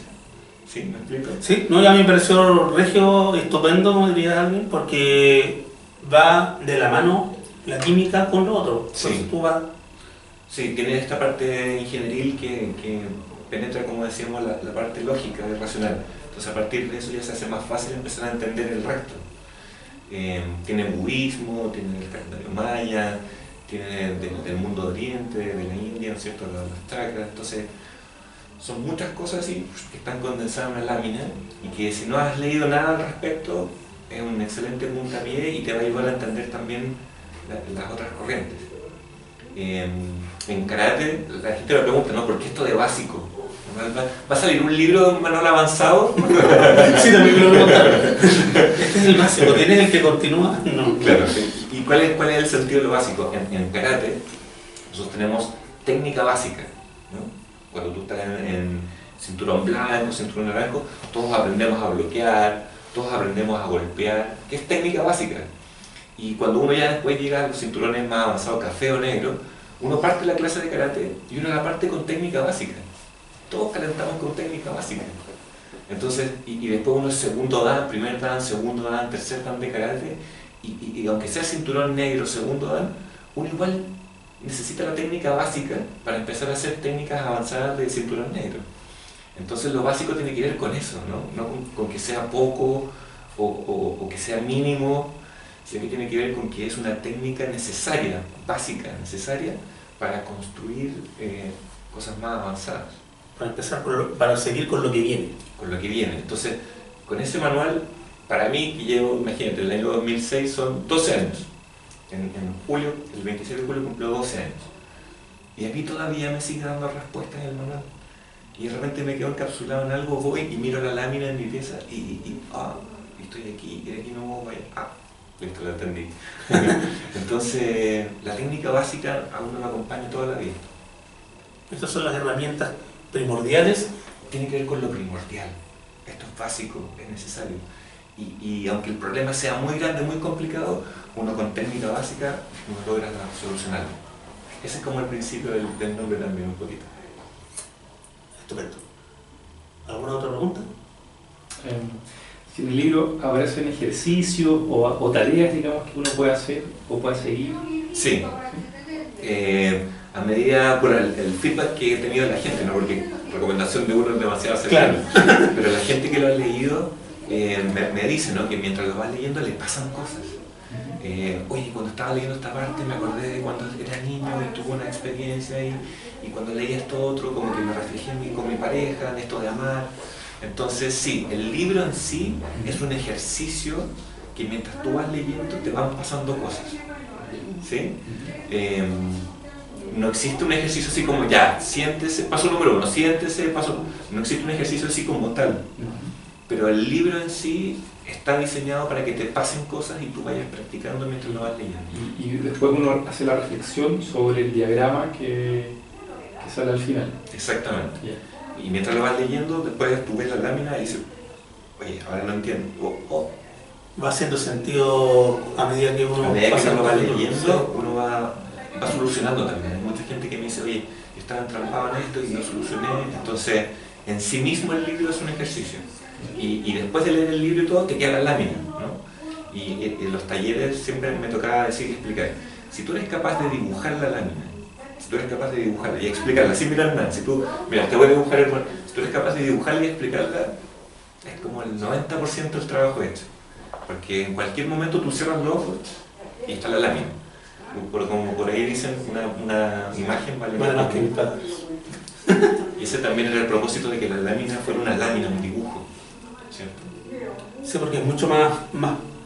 Speaker 2: ¿Sí? ¿Me explico?
Speaker 1: Sí, no, ya me pareció regio, estupendo, como diría alguien, porque va de la mano la química con lo otro. Entonces
Speaker 2: Sí.
Speaker 1: tú vas...
Speaker 2: Sí, tiene esta parte ingenieril que penetra, como decíamos, la parte lógica y racional. Entonces a partir de eso ya se hace más fácil empezar a entender el resto. Tiene budismo, tiene el calendario maya, tiene del mundo oriente, de la India, ¿no es cierto?, los chakras. Entonces son muchas cosas así que están condensadas en una lámina, y que si no has leído nada al respecto es un excelente puntapié y te va a ayudar a entender también las otras corrientes. En karate la gente me pregunta, ¿no? ¿Por qué esto de básico? ¿Va a salir un libro de un manual avanzado?
Speaker 1: Sí, también me lo preguntaron. Este es el básico, ¿tienes el que continúa? No.
Speaker 2: Claro. ¿Y cuál es el sentido de lo básico? En karate nosotros tenemos técnica básica, ¿no? Cuando tú estás en cinturón blanco, cinturón naranjo, todos aprendemos a bloquear, todos aprendemos a golpear, que es técnica básica. Y cuando uno ya después llega a los cinturones más avanzados, café o negro, uno parte la clase de karate y uno la parte con técnica básica. Todos calentamos con técnica básica. Entonces, y después uno es segundo dan, primer dan, segundo dan, tercer dan de karate, y aunque sea cinturón negro, segundo dan, uno igual necesita la técnica básica para empezar a hacer técnicas avanzadas de cinturón negro. Entonces lo básico tiene que ver con eso, ¿no? No con que sea poco o que sea mínimo, sino que tiene que ver con que es una técnica necesaria, básica, necesaria para construir cosas más avanzadas.
Speaker 1: Para empezar, para seguir con lo que viene.
Speaker 2: Con lo que viene. Entonces, con ese manual, para mí, que llevo, imagínate, el año 2006 son 12 años. En julio, el 26 de julio cumplo 12 años. Y a mí todavía me sigue dando respuestas en el manual. Y de repente me quedo encapsulado en algo, voy y miro la lámina en mi pieza y estoy aquí, y de aquí no voy, listo, lo entendí. Entonces, la técnica básica a uno me acompaña toda la vida.
Speaker 1: Estas son las herramientas primordiales.
Speaker 2: Tiene que ver con lo primordial. Esto es básico, es necesario. y aunque el problema sea muy grande, muy complicado, uno con técnica básica uno logra solucionarlo. Ese es como el principio del nombre también un poquito.
Speaker 1: Estupendo. ¿Alguna otra pregunta?
Speaker 6: Si en el libro aparecen ejercicios o tareas, digamos, que uno puede hacer o puede seguir.
Speaker 2: Sí. A medida, bueno, el feedback que he tenido de la gente, ¿no? Porque recomendación de uno es demasiado cercana, pero la gente que lo ha leído me dice, ¿no? Que mientras lo va leyendo le pasan cosas. Oye, cuando estaba leyendo esta parte me acordé de cuando era niño y tuve una experiencia y cuando leí esto otro como que me reflejé con mi pareja, en esto de amar. Entonces sí, el libro en sí es un ejercicio que mientras tú vas leyendo te van pasando cosas, ¿sí? No existe un ejercicio así como ya, siéntese, paso número 1, siéntese, paso... No existe un ejercicio así como tal, pero el libro en sí está diseñado para que te pasen cosas y tú vayas practicando mientras lo vas leyendo.
Speaker 6: Y después uno hace la reflexión sobre el diagrama que sale al final.
Speaker 2: Exactamente.
Speaker 6: Yeah.
Speaker 2: Y mientras lo vas leyendo, después tú ves la lámina y dices, oye, ahora no entiendo.
Speaker 1: Va haciendo sentido a medida que uno
Speaker 2: A medida que
Speaker 1: pasa
Speaker 2: uno va
Speaker 1: el capítulo.
Speaker 2: leyendo, uno va solucionando también. Hay mucha gente que me dice, oye, yo estaba entrampado en esto y lo solucioné. Entonces, en sí mismo el libro es un ejercicio. Y después de leer el libro y todo, te queda la lámina, ¿no? Y en los talleres siempre me tocaba decir y explicar, si tú eres capaz de dibujar la lámina, si tú eres capaz de dibujarla y explicarla sin mirar nada, si tú, mira, te voy a dibujar el... Si tú eres capaz de dibujarla y explicarla, es como el 90% del trabajo hecho. Porque en cualquier momento tú cierras los ojos y está la lámina. Como por ahí dicen, una imagen vale más que mil palabras. Y ese también era el propósito de que la lámina fuera una lámina, un dibujo, ¿cierto?
Speaker 1: Sí, porque es mucho más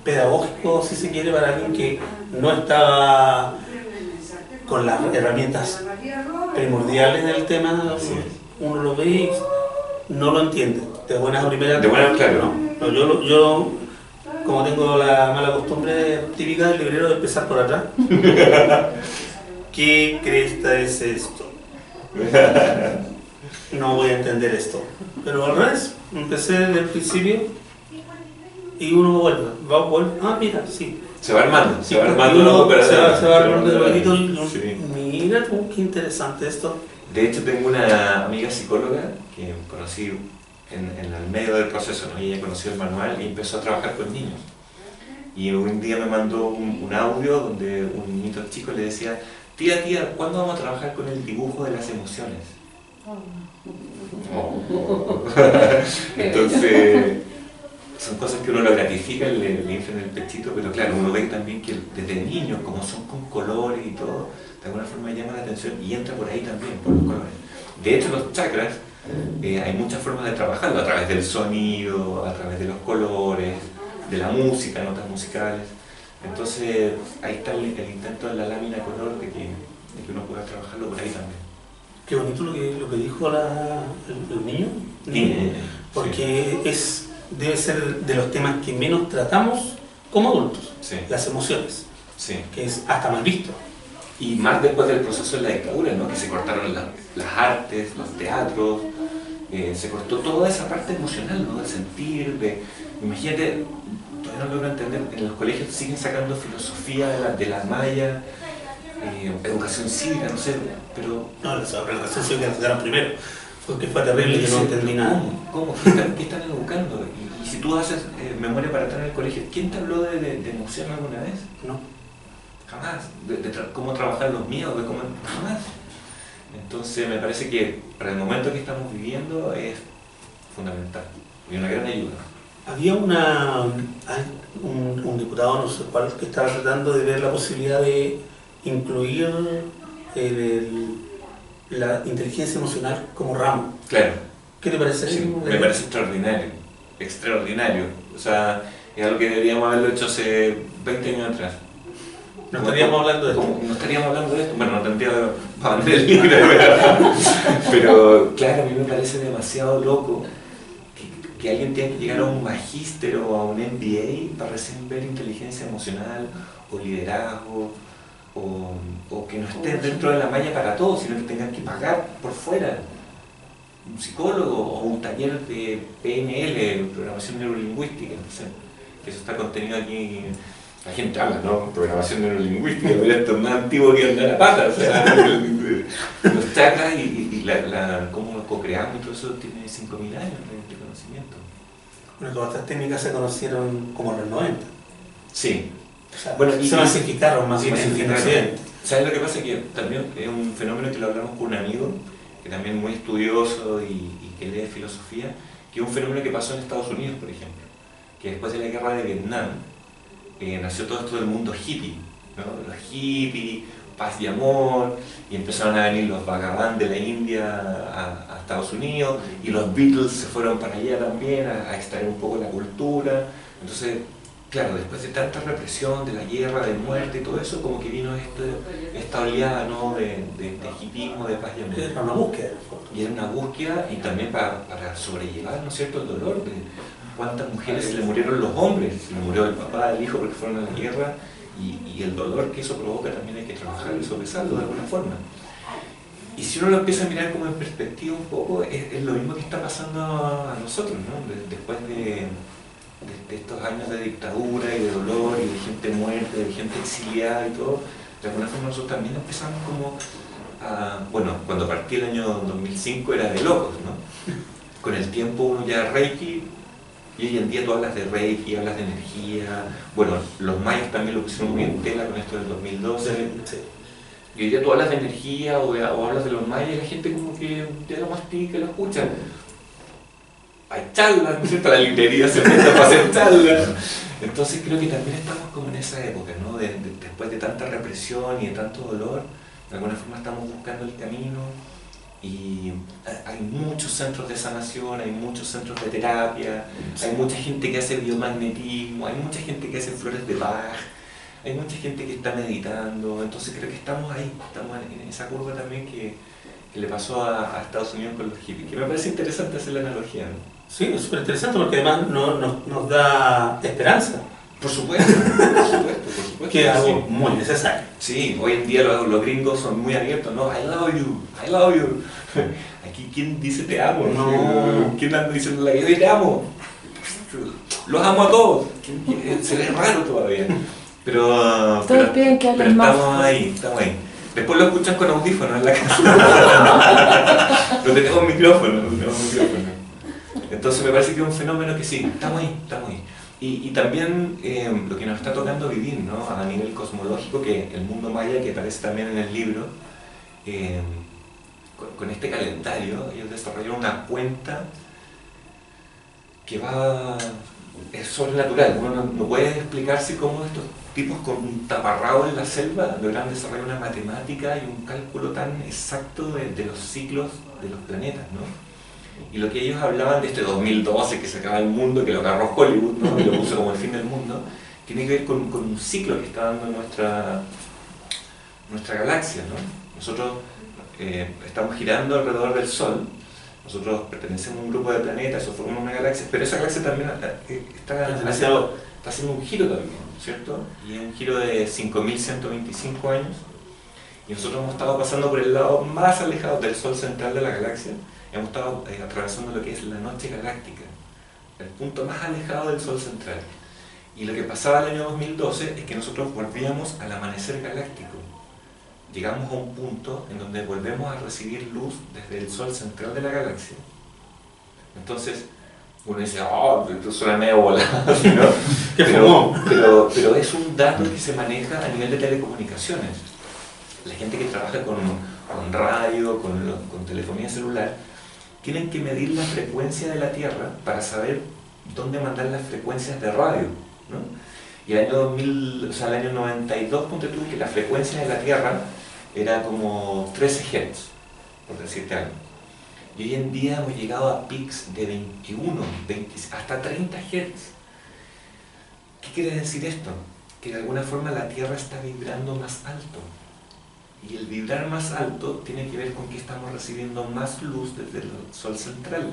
Speaker 1: pedagógico, si se quiere, para alguien que no está con las herramientas primordiales del tema.
Speaker 2: Sí.
Speaker 1: Uno lo ve y no lo entiende. De buenas a primeras.
Speaker 2: De buenas, claro.
Speaker 1: No, yo como tengo la mala costumbre típica del librero de empezar por atrás. ¿Qué cresta es esto? No voy a entender esto. Pero al revés, empecé desde el principio y uno vuelve. Ah, mira, sí.
Speaker 2: Se va armando,
Speaker 1: Sí,
Speaker 2: se va armando
Speaker 1: uno
Speaker 2: una
Speaker 1: se va armando
Speaker 2: de
Speaker 1: el bonito y uno,
Speaker 2: sí.
Speaker 1: mira tú, qué interesante esto.
Speaker 2: De hecho, tengo una amiga psicóloga que conocí en el medio del proceso, ¿no? Y ella conoció el manual y empezó a trabajar con niños. Y un día me mandó un audio donde un niñito chico le decía, tía, ¿cuándo vamos a trabajar con el dibujo de las emociones? Entonces, son cosas que uno lo gratifica, le infla en el pechito, pero claro, uno ve también que desde niños, como son con colores y todo, de alguna forma llama la atención y entra por ahí también, por los colores. De hecho, los chakras, hay muchas formas de trabajarlo, a través del sonido, a través de los colores, de la música, notas musicales. Entonces, ahí está el intento de la lámina color de que uno pueda trabajarlo por ahí también.
Speaker 1: Qué bonito lo que dijo el niño, porque debe ser de los temas que menos tratamos como adultos,
Speaker 2: Sí.
Speaker 1: las emociones,
Speaker 2: Sí.
Speaker 1: que es hasta mal visto.
Speaker 2: Y más después del proceso de la dictadura, ¿no? Que se cortaron las artes, los teatros, se cortó toda esa parte emocional, ¿no? De sentir, imagínate, todavía no logro entender, en los colegios siguen sacando filosofía de la maya, educación cívica, no sé, pero...
Speaker 1: No, la educación cívica la sacaron primero, porque fue terrible, yo no entendí nada.
Speaker 2: ¿Cómo? ¿Qué están educando? Y si tú haces memoria para estar en el colegio, ¿quién te habló de emoción alguna vez?
Speaker 1: No.
Speaker 2: Jamás. Cómo trabajar los miedos, de cómo... Jamás. Entonces me parece que para el momento que estamos viviendo es fundamental y una gran ayuda.
Speaker 1: Había un diputado, no sé cuál, que estaba tratando de ver la posibilidad de incluir la inteligencia emocional como ramo.
Speaker 2: Claro.
Speaker 1: ¿Qué te parece?
Speaker 2: Sí, me parece extraordinario, extraordinario. O sea, es algo que deberíamos haberlo hecho hace 20 años atrás.
Speaker 1: No estaríamos hablando de esto.
Speaker 2: No estaríamos hablando de esto. Bueno, no tendría para vender el libro, pero claro, a mí me parece demasiado loco que alguien tenga que llegar a un magíster o a un MBA para recién ver inteligencia emocional o liderazgo o que no esté dentro de la malla para todos, sino que tengan que pagar por fuera un psicólogo o un taller de PNL, programación neurolingüística, no sé. que eso está contenido aquí. La gente habla, ¿no? Programación neurolingüística, pero esto es más antiguo que andar a pata, o sea, los chakras y cómo lo co-creamos y todo eso tiene 5.000 años de conocimiento.
Speaker 1: Bueno, todas estas técnicas se conocieron como en los 90.
Speaker 2: Sí.
Speaker 1: O sea,
Speaker 2: Bueno, y
Speaker 1: se masificaron más
Speaker 2: sí,
Speaker 1: bien en
Speaker 2: masificaron.
Speaker 1: Occidente.
Speaker 2: ¿Sabes lo que pasa? Que también es un fenómeno que lo hablamos con un amigo, que también es muy estudioso y que lee filosofía, que es un fenómeno que pasó en Estados Unidos, por ejemplo, que después de la guerra de Vietnam nació todo esto del mundo hippie, ¿no? Los hippies, paz y amor, y empezaron a venir los vagabunds de la India a Estados Unidos, y los Beatles se fueron para allá también a extraer un poco la cultura. Entonces, claro, después de tanta represión, de la guerra, de muerte y todo eso, como que vino esta oleada, ¿no? de hippismo, de paz y amor.
Speaker 1: Era una búsqueda.
Speaker 2: Y era una búsqueda y también para sobrellevar, ¿no es cierto?, el dolor de cuántas mujeres se le murieron los hombres, se le murió el papá, el hijo porque fueron a la guerra, y el dolor que eso provoca también hay que trabajar y sobresalto de alguna forma. Y si uno lo empieza a mirar como en perspectiva un poco, es lo mismo que está pasando a nosotros, ¿no? Después de estos años de dictadura y de dolor y de gente muerta, de gente exiliada y todo, de alguna forma nosotros también empezamos como a, bueno, cuando partí el año 2005 era de locos, ¿no? Con el tiempo uno ya Reiki, y hoy en día tú hablas de Reiki, hablas de energía, bueno, los mayas también lo pusieron muy en tela con esto del 2012,
Speaker 1: Sí.
Speaker 2: y hoy día tú hablas de energía o hablas de los mayas y la gente como que ya lo mastica, lo escucha. Hay charlas, ¿no es cierto? La librería se presta para hacer charlas. Entonces creo que también estamos como en esa época, ¿no? Después de tanta represión y de tanto dolor, de alguna forma estamos buscando el camino y hay muchos centros de sanación, hay muchos centros de terapia, hay mucha gente que hace biomagnetismo, hay mucha gente que hace flores de Bach, hay mucha gente que está meditando, entonces creo que estamos ahí, estamos en esa curva también que le pasó a Estados Unidos con los hippies, que me parece interesante hacer la analogía, ¿no?
Speaker 1: Sí, es súper interesante porque además nos da esperanza,
Speaker 2: Por supuesto, por supuesto.
Speaker 1: que es algo
Speaker 2: Sí.
Speaker 1: muy necesario.
Speaker 2: Sí, hoy en día los gringos son muy abiertos, ¿no? I love you. Aquí, ¿quién dice te amo?
Speaker 1: No.
Speaker 2: ¿Quién anda diciendo la vida te amo? Los amo a todos. Se ve raro todavía. Pero
Speaker 5: piden que
Speaker 2: pero
Speaker 5: hablen más.
Speaker 2: estamos ahí. Después lo escuchan con audífonos en la casa. No tenemos micrófono. Entonces me parece que es un fenómeno que sí, estamos ahí. Y también lo que nos está tocando vivir, ¿no? A nivel cosmológico, que el mundo maya, que aparece también en el libro, con este calendario, ellos desarrollaron una cuenta que es sobrenatural. Uno no puede explicarse cómo estos tipos con un taparrabo en la selva logran desarrollar una matemática y un cálculo tan exacto de los ciclos de los planetas, ¿no? Y lo que ellos hablaban de este 2012 que se acaba el mundo, que lo agarró Hollywood, ¿no? Y lo puso como el fin del mundo, tiene que ver con un ciclo que está dando nuestra galaxia, ¿no? Nosotros estamos girando alrededor del Sol, nosotros pertenecemos a un grupo de planetas, eso forma una galaxia, pero esa galaxia también está haciendo un giro también, ¿cierto? Y es un giro de 5.125 años, y nosotros hemos estado pasando por el lado más alejado del Sol central de la galaxia. Hemos estado atravesando lo que es la noche galáctica, el punto más alejado del Sol central. Y lo que pasaba el año 2012 es que nosotros volvíamos al amanecer galáctico. Llegamos a un punto en donde volvemos a recibir luz desde el Sol central de la galaxia. Entonces, uno dice, oh, esto suena medio volado, ¿no? pero es un dato que se maneja a nivel de telecomunicaciones. La gente que trabaja con radio, con telefonía celular, tienen que medir la frecuencia de la Tierra para saber dónde mandar las frecuencias de radio, ¿no? Y el año 92, ponte tú, que la frecuencia de la Tierra era como 13 Hz, por decirte algo. Y hoy en día hemos llegado a pics de 21, 20, hasta 30 Hz. ¿Qué quiere decir esto? Que de alguna forma la Tierra está vibrando más alto. Y el vibrar más alto tiene que ver con que estamos recibiendo más luz desde el Sol central.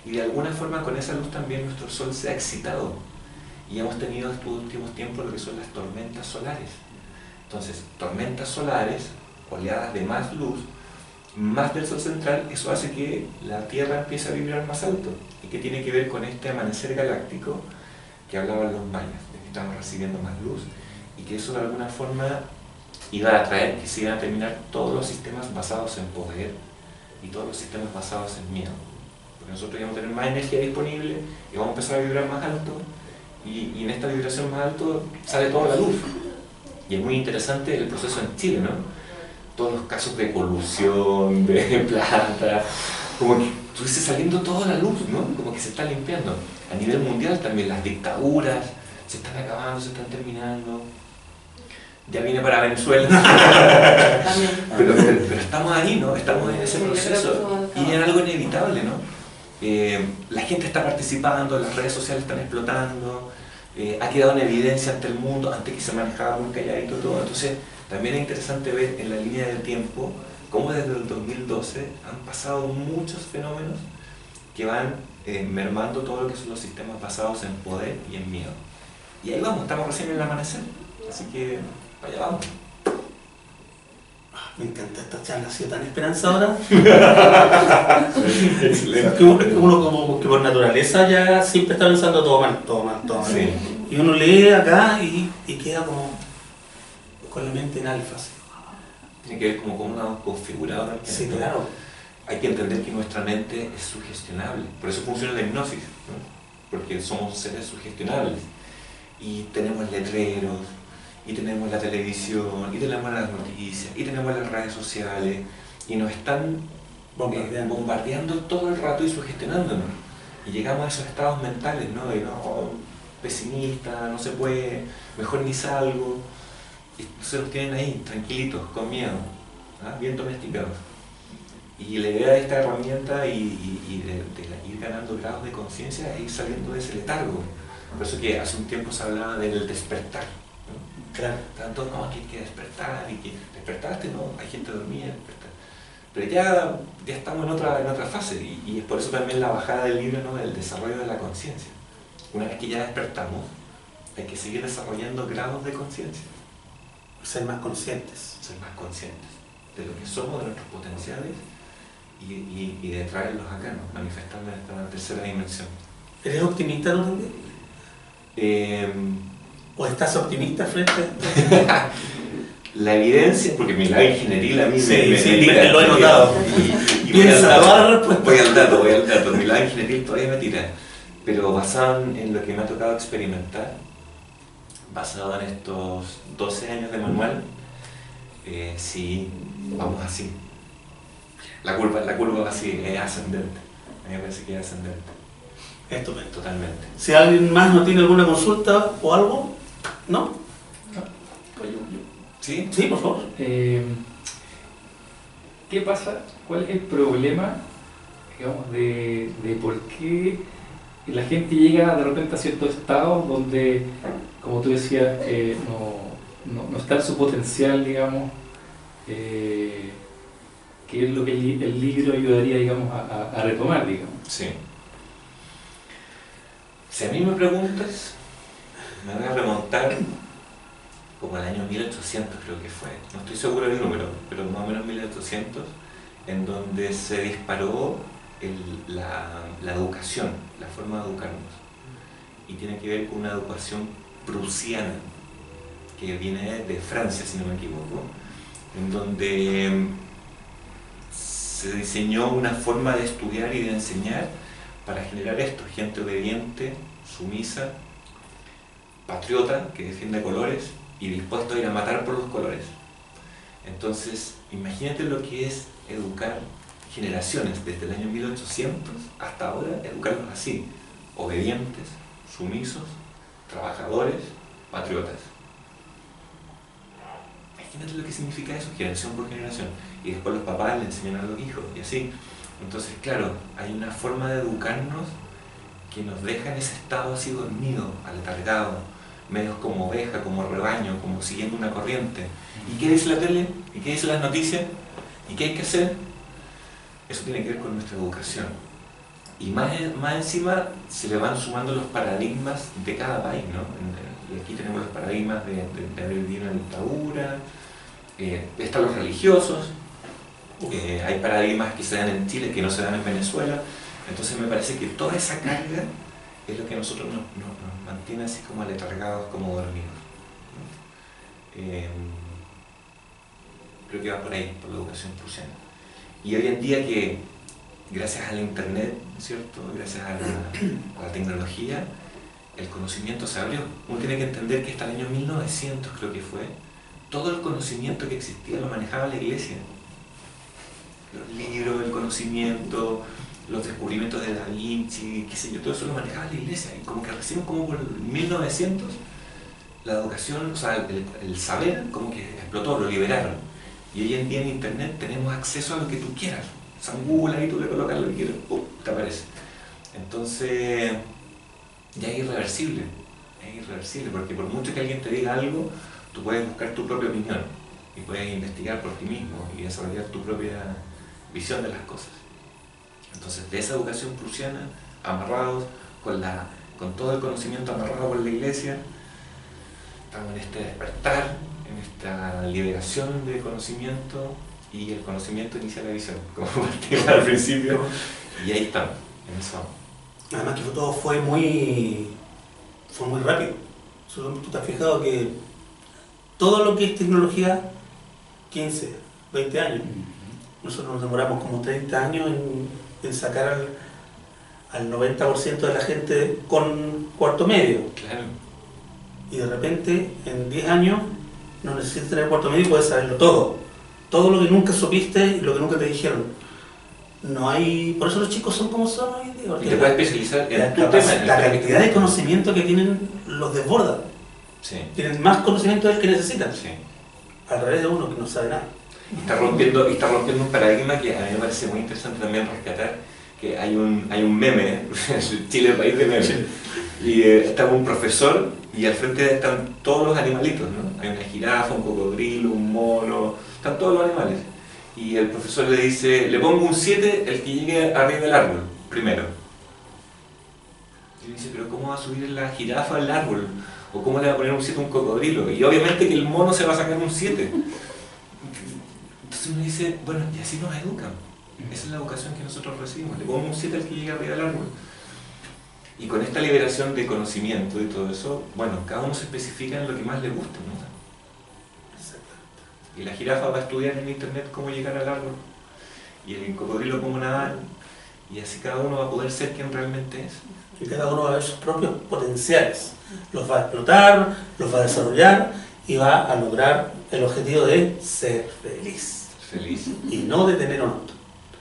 Speaker 2: Y de alguna forma con esa luz también nuestro Sol se ha excitado. Y hemos tenido estos últimos tiempos lo que son las tormentas solares. Entonces, tormentas solares, oleadas de más luz, más del Sol central, eso hace que la Tierra empiece a vibrar más alto. Y que tiene que ver con este amanecer galáctico que hablaban los mayas, de que estamos recibiendo más luz y que eso de alguna forma iba a traer que se iban a terminar todos los sistemas basados en poder y todos los sistemas basados en miedo. Porque nosotros íbamos a tener más energía disponible y vamos a empezar a vibrar más alto y en esta vibración más alto sale toda la luz. Y es muy interesante el proceso en Chile, ¿no? Todos los casos de colusión, de plata, como que estuviese saliendo toda la luz, ¿no? Como que se está limpiando. A nivel mundial también las dictaduras se están acabando, se están terminando. Ya viene para Venezuela.
Speaker 3: También.
Speaker 2: pero estamos ahí, ¿no? Estamos en ese
Speaker 3: Sí, yo creo que
Speaker 2: proceso.
Speaker 3: eso va a acabar.
Speaker 2: Y es algo inevitable, ¿no? La gente está participando, las redes sociales están explotando, ha quedado en evidencia ante el mundo, antes que se manejaba muy calladito todo. Entonces, también es interesante ver en la línea del tiempo cómo desde el 2012 han pasado muchos fenómenos que van mermando todo lo que son los sistemas basados en poder y en miedo. Y ahí vamos, estamos recién en el amanecer. Así que, allá vamos.
Speaker 1: Me encanta esta charla, ha sido tan esperanzadora.
Speaker 2: Excelente.
Speaker 1: Que uno como que por naturaleza ya siempre está pensando todo mal, todo mal, todo mal.
Speaker 2: Sí.
Speaker 1: Y uno lee acá y queda como con la mente en alfa. Así.
Speaker 2: Tiene que ver como cómo nos hemos configurado también,
Speaker 1: Sí,
Speaker 2: ¿no?
Speaker 1: claro.
Speaker 2: Hay que entender que nuestra mente es sugestionable. Por eso funciona la hipnosis, ¿no? Porque somos seres sugestionables. Y tenemos letreros, y tenemos la televisión, y tenemos las noticias, y tenemos las redes sociales, y nos están bombardeando todo el rato y sugestionándonos. Y llegamos a esos estados mentales, ¿no? De no, pesimista, no se puede, mejor ni salgo. Y se los tienen ahí, tranquilitos, con miedo, ¿ah? Bien domesticados. Y la idea de esta herramienta y de ir ganando grados de conciencia es ir saliendo de ese letargo. Por eso que hace un tiempo se hablaba del despertar, ¿no?
Speaker 1: Claro.
Speaker 2: Tanto, no, que hay que despertar, y que despertaste, no, hay gente dormida, despertar. Pero ya estamos en otra fase, y es por eso también la bajada del libro, ¿no? El desarrollo de la conciencia. Una vez que ya despertamos, hay que seguir desarrollando grados de conciencia.
Speaker 1: Ser más conscientes.
Speaker 2: Ser más conscientes de lo que somos, de nuestros potenciales, y de traerlos acá, ¿no? Manifestarlos en esta tercera dimensión.
Speaker 1: ¿Eres optimista tú también? ¿O estás optimista frente a esto?
Speaker 2: La evidencia, porque mi lado ingenieril a mí
Speaker 1: Sí,
Speaker 2: me
Speaker 1: sí,
Speaker 2: tira,
Speaker 1: lo he notado.
Speaker 2: y
Speaker 1: Piensa, toda la respuesta.
Speaker 2: voy al dato, mi lado ingenieril todavía me tira, pero basado en lo que me ha tocado experimentar, basado en estos 12 años de manual, sí, vamos así. La curva va así, es ascendente. A mí me parece que es ascendente.
Speaker 1: Estupendo.
Speaker 2: Totalmente.
Speaker 1: Si alguien más no tiene alguna consulta o algo, ¿no?
Speaker 2: ¿Sí?
Speaker 1: Sí, por favor.
Speaker 6: ¿Qué pasa? ¿Cuál es el problema, digamos, de por qué la gente llega de repente a ciertos estados donde, como tú decías, no está en su potencial, digamos, que es lo que el libro ayudaría, digamos, a retomar, digamos?
Speaker 2: Sí. Si a mí me preguntas, me voy a remontar como al año 1800, creo que fue. No estoy seguro del número, pero más o menos 1800, en donde se disparó la educación, la forma de educarnos. Y tiene que ver con una educación prusiana, que viene de Francia, si no me equivoco, en donde se diseñó una forma de estudiar y de enseñar para generar esto: gente obediente, sumisa, patriota, que defiende colores y dispuesto a ir a matar por los colores. Entonces, imagínate lo que es educar generaciones desde el año 1800 hasta ahora, educarlos así: obedientes, sumisos, trabajadores, patriotas. Imagínate lo que significa eso, generación por generación. Y después los papás le enseñan a los hijos, y así. Entonces, claro, hay una forma de educarnos que nos deja en ese estado así dormido, aletargado, medios como oveja, como rebaño, como siguiendo una corriente. ¿Y qué dice la tele? ¿Y qué dicen las noticias? ¿Y qué hay que hacer? Eso tiene que ver con nuestra educación. Y más encima se le van sumando los paradigmas de cada país, ¿no? Y aquí tenemos los paradigmas de haber vivido una dictadura, están los religiosos, hay paradigmas que se dan en Chile que no se dan en Venezuela. Entonces me parece que toda esa carga es lo que a nosotros nos mantiene así como aletargados, como dormidos. Creo que va por ahí, por la educación prusiana. Y hoy en día que, gracias al internet, ¿cierto? Gracias a la tecnología, el conocimiento se abrió. Uno tiene que entender que hasta el año 1900, creo que fue, todo el conocimiento que existía lo manejaba la iglesia. Los libros, el conocimiento, los descubrimientos de Da Vinci, qué sé yo, todo eso lo manejaba la iglesia. Y como que recién como por 1900, la educación, o sea, el saber como que explotó, lo liberaron. Y hoy en día en internet tenemos acceso a lo que tú quieras. O sea, en Google ahí tú le colocas lo que quieras, ¡pum!, te aparece. Entonces, ya es irreversible, porque por mucho que alguien te diga algo, tú puedes buscar tu propia opinión y puedes investigar por ti mismo y desarrollar tu propia visión de las cosas. Entonces, de esa educación prusiana, amarrados con todo el conocimiento amarrado por la iglesia, estamos en este despertar, en esta liberación de conocimiento, y el conocimiento inicia la visión, como partimos al principio, y ahí estamos, en eso.
Speaker 1: Además que todo fue muy rápido. Solo tú te has fijado que todo lo que es tecnología, 15, 20 años. Nosotros nos demoramos como 30 años en sacar al 90% de la gente con cuarto medio.
Speaker 2: Claro.
Speaker 1: Y de repente, en 10 años, no necesitas tener cuarto medio y puedes saberlo todo. Todo lo que nunca supiste y lo que nunca te dijeron. No hay... Por eso los chicos son como son hoy en día.
Speaker 2: Y te puedes especializar en tu tema.
Speaker 1: La cantidad de conocimiento que tienen los desborda.
Speaker 2: Sí.
Speaker 1: Tienen más conocimiento del que necesitan.
Speaker 2: Sí.
Speaker 1: Al revés de uno que no sabe nada.
Speaker 2: Y está rompiendo un paradigma que a mí me parece muy interesante también rescatar, que hay un meme, Chile, el país de memes, y está un profesor y al frente están todos los animalitos, ¿no? Hay una jirafa, un cocodrilo, un mono, están todos los animales. Y el profesor le dice, le pongo un 7 el que llegue arriba del árbol, primero. Y dice, pero ¿cómo va a subir la jirafa al árbol? ¿O cómo le va a poner un 7 a un cocodrilo? Y obviamente que el mono se va a sacar un 7. Entonces uno dice, bueno, y así nos educan. Esa es la educación que nosotros recibimos. Le pongo un 7 al que llega arriba del árbol. Y con esta liberación de conocimiento y todo eso, bueno, cada uno se especifica en lo que más le gusta, ¿no? Y la jirafa va a estudiar en internet cómo llegar al árbol. Y el cocodrilo cómo nadar. Y así cada uno va a poder ser quien realmente es.
Speaker 1: Y cada uno va a ver sus propios potenciales. Los va a explotar, los va a desarrollar y va a lograr el objetivo de ser feliz.
Speaker 2: Feliz.
Speaker 1: Y no de tener un auto.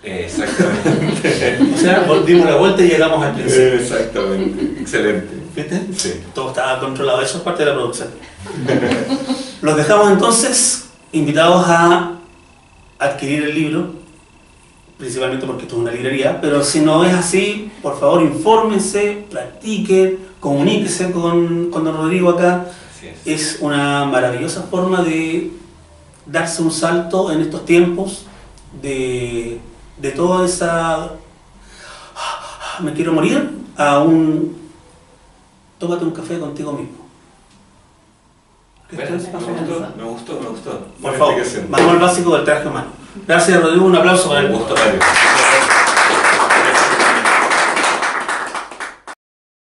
Speaker 2: Exactamente.
Speaker 1: O sea, dimos la vuelta y llegamos al principio.
Speaker 2: Exactamente. Excelente.
Speaker 1: ¿Viste?
Speaker 2: Sí.
Speaker 1: Todo estaba controlado, eso es parte de la producción. Los dejamos entonces invitados a adquirir el libro, principalmente porque esto es una librería, pero si no es así, por favor infórmense, practiquen, comuníquense con don Rodrigo acá.
Speaker 2: Así es.
Speaker 1: Es una maravillosa forma de darse un salto en estos tiempos de toda esa me quiero morir a un tómate un café contigo mismo.
Speaker 2: Bueno, me gustó.
Speaker 1: Por favor, vamos al básico del traje humano. Gracias, Rodrigo, un aplauso para el
Speaker 2: gusto, Mario.